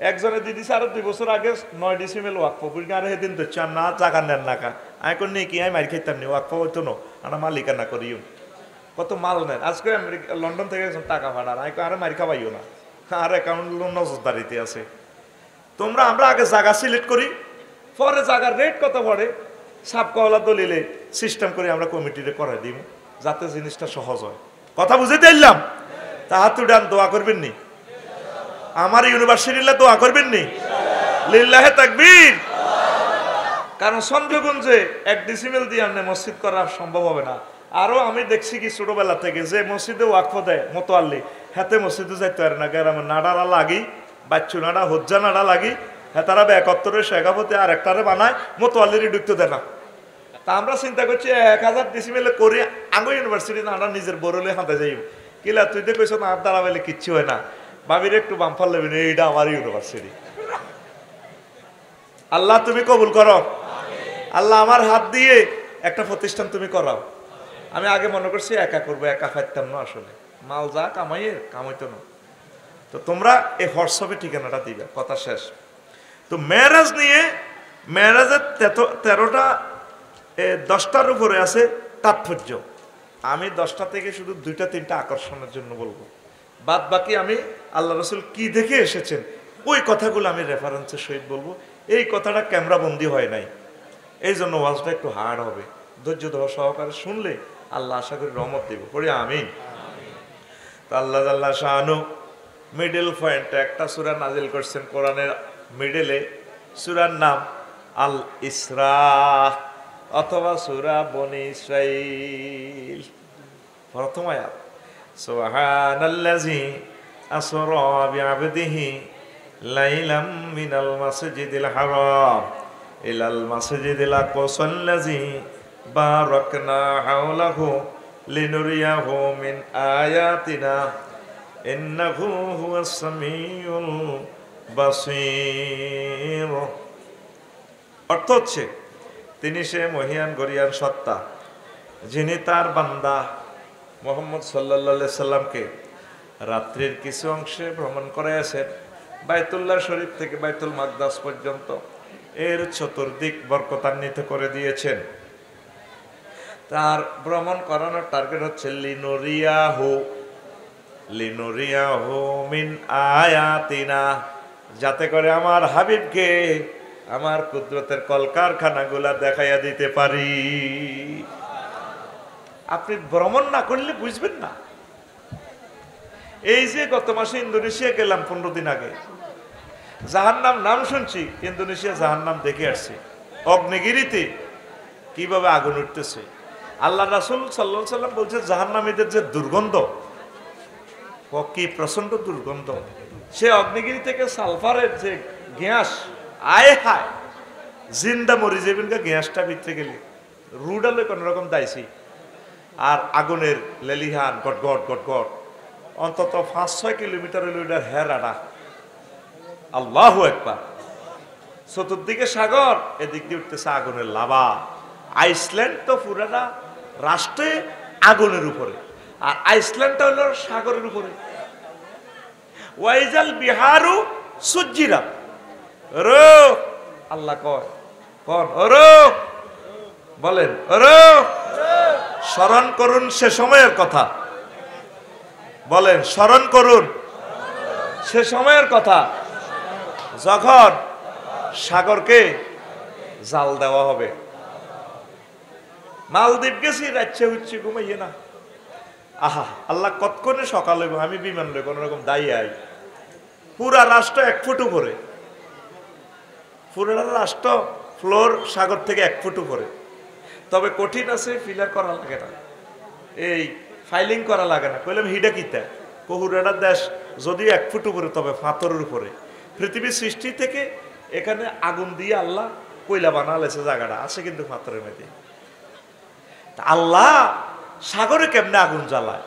একজনে দিদি স্যার 2 বছর আগে 9 ডিসিমেল ওয়াকফ বুঝি, আর সেদিন ধরছি না জায়গা নেন না কা, আমি কোন নেই কি আমি মারি খাইতাম নি, ওয়াকফ হইতো না, আমরা মালিকানা করিও, কত মাল নেন। আজকে লন্ডন থেকে টাকা ভাড়ার, আমি আরে মারি খাবাইও না, আর অ্যাকাউন্ট নজরদারিতে আছে। তোমরা আমরা আগে জায়গা সিলেক্ট করি, পরে জায়গার রেট কত পড়ে সাবকওয়ালা দলিলে সিস্টেম করে আমরা কমিটিতে করাই দিব, যাতে জিনিসটা সহজ হয়। কথা বুঝে দিলাম? তা হাত উঠান, দোয়া করবেন নি? আমার ইউনিভার্সিটিতে দোয়া করবেন নি? লিল্লাহে তাকবীর। কারণ চন্দ্রগঞ্জে 1 ডিসিমেল দিয়ে আপনি মসজিদ করা সম্ভব হবে না। আরো আমি দেখছি কি ছোটবেলা থেকে যে মসজিদে ওয়াকফ দেয় মোতোয়াল্লি, হাতে মসজিদে যাইতে পারে না, গ্রামে নাড়ারা লাগি, বাচ্চু নাড়া, হজ্জা নাড়া লাগি, হেতারা 71 শেখাপতি আর একটারে বানায়, মোতোয়াল্লিরই ঢুকতে দেয় না। তা আমরা চিন্তা করছি 1000 ডিসিমেলে করে আঙ্গো ইউনিভার্সিটি আমরা নিজের বরলে হাতে যাই, কিলা তুই তো কইস না, আর দাঁড়াবেলে কিচ্ছু হয় না, ভাবির একটু বাম্পার লেবেন, এইটা আমার ইউনিভার্সিটি। আল্লাহ তুমি কবুল করো, আল্লাহ আমার হাত দিয়ে একটা প্রতিষ্ঠান তুমি করাও। আমি আগে মনে করছি একা করবো, একা খাইতাম না, আসলে মাল যা কামাইতো না। তো তোমরা এই হোয়াটসঅ্যাপে ঠিকানাটা দিবে, কথা শেষ। তো মেরাজ নিয়ে, মেরাজের 13টা 10টার উপরে আছে তাৎপর্য। আমি 10টা থেকে শুধু 2টা 3টা আকর্ষণের জন্য বলবো, বাদ বাকি আমি আল্লাহ রসুল কি দেখে এসেছেন ওই কথাগুলো আমি রেফারেন্সের সহিত বলবো। এই কথাটা ক্যামেরা বন্দি হয় নাই, এই জন্য ওয়াজটা একটু হার্ড হবে, ধৈর্য ধরা সহকারে শুনলে আল্লাহ আশা করি রহমত দেব, পড়ি আমিন। তো আল্লাহ আল্লাহ শাহানু মিডল পয়েন্টে একটা সূরা নাজিল করছেন কোরআনের মিডলে, সূরার নাম আল ইসরা অথবা সূরা বনি ইসরাইল। প্রথম আয়াত, সুবহানাল্লাযী আসরা বিআবদিহি লাইলাম মিনাল মাসজিদিল হারাম ইলাল মাসজিদিল আকসাল্লাযী বারাকনা হাওলাহু লিনুরিয়াহু মিন আয়াতিনা ইন্নাহু হুয়াস সামিউল বাসীর। অর্থ হচ্ছে তিনি সে মহিয়ান গরিয়ান সত্তা, যিনি তার বান্দা মুহাম্মদ সাল্লাল্লাহু আলাইহি সাল্লামকে রাত্রির কিছু অংশে ভ্রমণ করাইয়াছেন বাইতুল্লাহ শরীফ থেকে বাইতুল মাকদাস পর্যন্ত। এর চতুর্দিক বরকতান্বিত করে দিয়েছেন। তার ভ্রমণ করানোর টার্গেট হচ্ছে লিনুরিয়াহু মিন আয়াতিনা, যাতে করে আমার হাবিবকে আমার কুদরতের কলকারখানাগুলা দেখাইয়া দিতে পারি। আপনি ভ্রমণ না করলে বুঝবেন না। এই যে গত মাসে ইন্দোনেশিয়া গেলাম 15 দিন আগে, জাহান্নাম নাম শুনছি, ইন্দোনেশিয়া জাহান্নাম দেখে আসছি। অগ্নিগিরিতে কিভাবে আগুন উঠতেছে। আল্লাহ রাসূল সাল্লাল্লাহু আলাইহি সাল্লাম বলছে জাহান্নামীদের যে দুর্গন্ধ, কি প্রচন্ড দুর্গন্ধ। সে অগ্নিগিরি থেকে সালফারের যে গ্যাস, আয় হায়, জিন্দা মরি যাবেন গ্যাসটা ভিতরে গেলে, রুডালে কোন রকম দাইছি। আর আগুনের লেলিহান গটগট গটগট, অন্তত 5-6 কিলোমিটার হইল হেরাডা। আল্লাহু আকবার। চতুর্দিকে সাগর, এদিক দিয়ে উঠতেছে আগুনের লাভা। আইসল্যান্ড তো পুরাটা রাষ্ট্রে আগুনের উপরে, আর আইসল্যান্ডটা হলো সাগরের উপরে। ওয়াইজাল বিহারু সুজ্জিরা, রো আল্লাহ কয় কোন ওরো বলেন, ওরো স্মরণ করুন সে সময়ের কথা। বলেন স্মরণ করুন সে সময়ের কথা, যখন সাগরকে জাল দেওয়া হবে। মালদ্বীপ গেছি, রাচ্ছে হচ্ছে ঘুমাইয়ে না। আহা, আল্লাহ কতক্ষণে সকাল হইব, আমি বিমান লই কোন রকম দায়ী আই। পুরা রাষ্ট্র 1 ফুট উপরে, পুরা রাষ্ট্র ফ্লোর সাগর থেকে 1 ফুট উপরে। তবে কঠিন আছে, ফিলার করা লাগে না, এই ফাইলিং করা লাগে না। কইলাম হিডা কিতা, কহুরাটা দেশ যদিও 1 ফুট উপরে, তবে পাথরের উপরে। পৃথিবীর সৃষ্টি থেকে এখানে আগুন দিয়ে আল্লাহ কয়লা বানালেছে, জায়গাটা আছে কিন্তু পাথরের মধ্যে। আল্লাহ সাগরে কেমনে আগুন জ্বালায়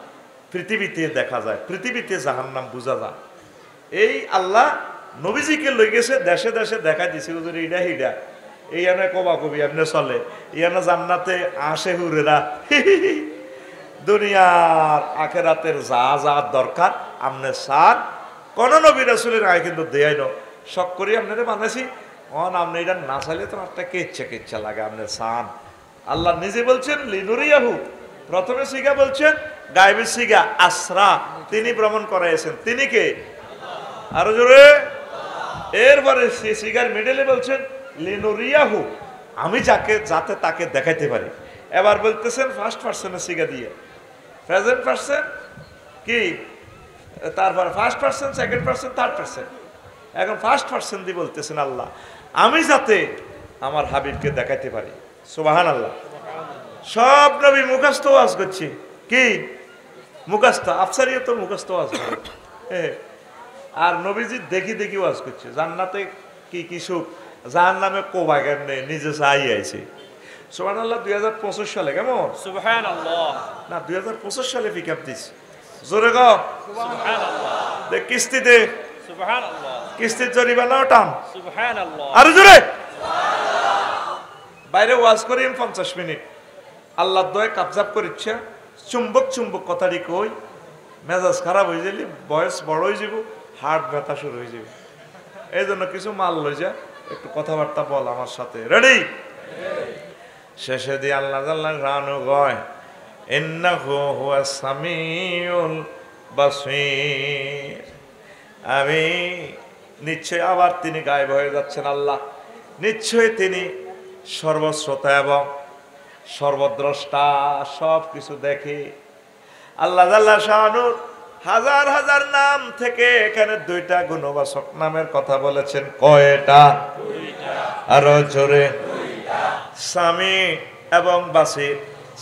পৃথিবীতে দেখা যায়, পৃথিবীতে জাহান্নাম বুঝা যায়। এই আল্লাহ নবীজিকে লই গেছে দেশে দেশে দেখা দিছে, হুজুর ইডা হিডা এই আনে কবা কবি এমনি চলে, ইয়ানা জান্নাতে আসে হুরেরা। দুনিয়ার আখেরাতের যা যা দরকার আমনে সার কোন নবী রাসূলের আগে কিন্তু দেয় না। শখ করি আপনারে বানাইছি, অন আপনি এটা না চাইলে তো একটা কেচ্ছা লাগে আপনি সান। আল্লাহ নিজে বলছেন লিনুরিয়াহু, প্রথমে সিগা বলছেন গায়েবের সিগা আসরা, তিনি ভ্রমণ করাইছেন। তিনি কে? আরো জোরে। এরপরে সিগার মিডলে বলছেন লিনুরিয়াহু, আমি যাতে তাকে দেখাইতে পারি। এবার বলতেছেন ফার্স্ট পারসনের সিগা দিয়ে, প্রেজেন্ট পারসন কি, তারপর first person, second person, third person. এখন ফার্স্ট পারসন দিয়ে বলতেছেন আল্লাহ আমি যাতে আমার হাবিবকে দেখাইতে পারি। সুবহানাল্লাহ। সব নবী মুখস্থ ওয়াজ করছি, কি মুখস্থ, আফসারিয়া তো মুখস্থ ওয়াজ করে। আর নবীজি দেখি দেখি ওয়াজ করছে। জান্নাতে কি কি সুখ, জাহান্নামে কোবা কেমনে নিজে চাই আইছে। সুবহানাল্লাহ। 2025 সালে কেমন? সুবহানাল্লাহ। না 2025 সালে পিক আপ দিস, জোরে গো সুবহানাল্লাহ। দেখ কিস্তিতে, সুবহানাল্লাহ। কিস্তির জরিমানা টান, সুবহানাল্লাহ। আরো জোরে। বাইরে ওয়াজ করি 50 মিনিট, আল্লাহ দয় কাবজাব করিচ্ছে, চুম্বক চুম্বক কথাটি কই, মেজাজ খারাপ হয়ে যালি, বয়স বড় হয়ে যাব, হার্ট ব্যথা শুরু হয়ে যাবে। এই জন্য কিছু মাল লই যা, একটু কথাবার্তা বল আমার সাথে। রেডি? শেষে দিয়ে আল্লাহ জাল্লাহ রানু গয় ইন্নাহু হুয়াস সামিউল বাসীর। আমি নিশ্চয়, আবার তিনি গায়েব হয়ে যাচ্ছেন। আল্লাহ নিশ্চয় তিনি সর্বশ্রোতা এবং সর্বদ্রষ্টা, সব কিছু দেখে। আল্লাহ জাল্লাহ শানুর হাজার হাজার নাম থেকে এখানে 2টা গুণবাচক নামের কথা বলেছেন। কয়টা? 2টা। আরো জোরে। 2টা। সামি এবং বাসির।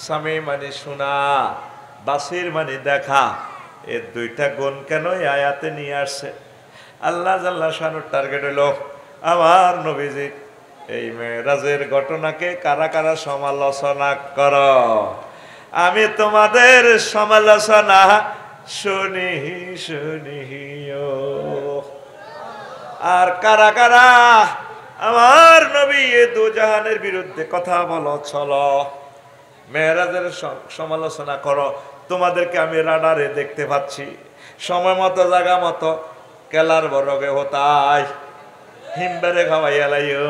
সামি মানে শোনা, বাসির মানে দেখা। এই 2টা গুণ কেন এই আয়াতে নিয়ে আসছে? আল্লাহ জাল্লাহ শানুর টার্গেট হলো আমার নবীজি এই মেরাজের ঘটনাকে কারা কারা সমালোচনা করো, আমি তোমাদের সমালোচনা শুনি শুনিও। আর কারা কারা আমার নবী এ দু জাহানের বিরুদ্ধে কথা বলো, চলো মেরাজের সমালোচনা করো। তোমাদেরকে আমি রাডারে দেখতে পাচ্ছি, সময় মতো জায়গা মতো কেলার বরগে হতাই হিমবারে খাওয়াইয়া লাইও।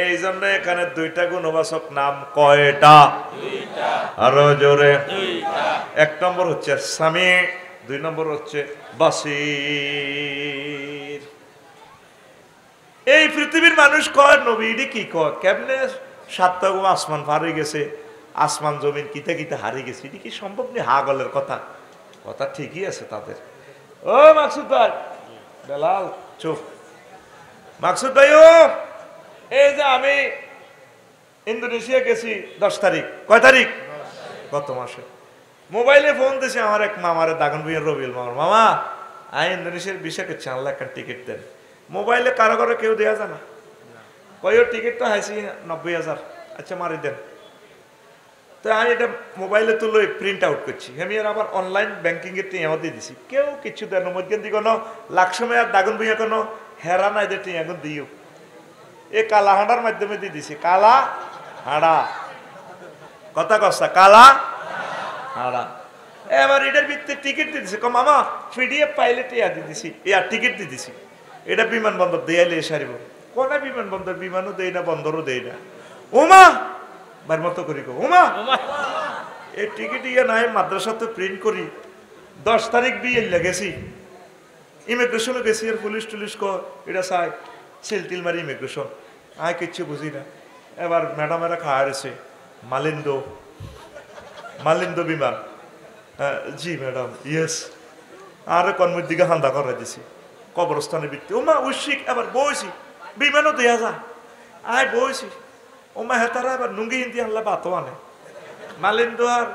এই জন্য এখানে দুইটা গুণবাচক নাম কয়টা? আরো জোরে। এক নম্বর হচ্ছে স্বামী, দুই নম্বর হচ্ছে বাসির। এই পৃথিবীর মানুষ কয় নবী এটি কি কয়, কেমনে সাতটা আসমান পার হয়ে গেছে, আসমান জমিন কিতে কিতে হারিয়ে গেছে, এটি কি সম্ভব নেই? হাগলের কথা, কথা ঠিকই আছে তাদের। ও মাকসুদ ভাই, বেলাল চুপ। মাকসুদ ভাই, ও এই যে আমি ইন্দোনেশিয়া গেছি 10 তারিখ, কয় তারিখ? গত মাসে। মোবাইলে ফোন দিয়েছে আমার এক মামারে, দাগন ভুইয়ের রবিউল মামার, মামা আমি ইন্দোনেশিয়ার বিষয় করছি, আল্লাহ একটা টিকিট দেন। মোবাইলে কারো কারো কেউ দেওয়া যায় না, কয়ও টিকিট তো হাইছি 90,000, আচ্ছা মারি দেন। তো আমি এটা মোবাইলে তুলো প্রিন্ট আউট করছি, আমি আর আবার অনলাইন ব্যাংকিং এর টিয়া দিয়ে দিছি, কেউ কিছু দেন মধ্যে দি কোনো লাখ সময় আর দাগন ভুইয়া কোনো হেরা নাই যে টিয়া এখন দিও। এ কালা হাঁড়ার মাধ্যমে দিয়ে দিছি, কালা হাঁড়া, কথা কস্তা কালা হাঁড়া। এবার এটার ভিত্তিতে টিকিট দিয়ে দিছি, মামা পিডিএফ পাইলে টিয়া দিয়ে দিছি, আর টিকিট দিয়ে দিছি। এটা বিমানবন্দর দেয়ালে সারিব, কোন বিমানবন্দর, বিমানও দেয় না, বন্দরও দেয় না। ওমা বার মতো করি গো, ওমা এই টিকিট ইয়ে নাই, মাদ্রাসা তো প্রিন্ট করি। 10 তারিখ বিয়ে গেছি, ইমিগ্রেশনে গেছি, আর পুলিশ টুলিশ এটা চাই সিলটিল মারি ইমিগ্রেশন, আয় কিচ্ছু বুঝি না। এবার ম্যাডামেরা খাওয়া রয়েছে মালিন্দো বিমান। জি ম্যাডাম, ইয়েস। আর কর্মের দিকে হান্দা করা দিছি কবরস্থানের ভিত্তি। ওমা উশিক এবার বইছি, বিমানও দেয়া যা, আয় বইছি। ওমা হেতারা এবার নুঙ্গি হিন্দি আনলা বাতো আনে, মালিন্দো আর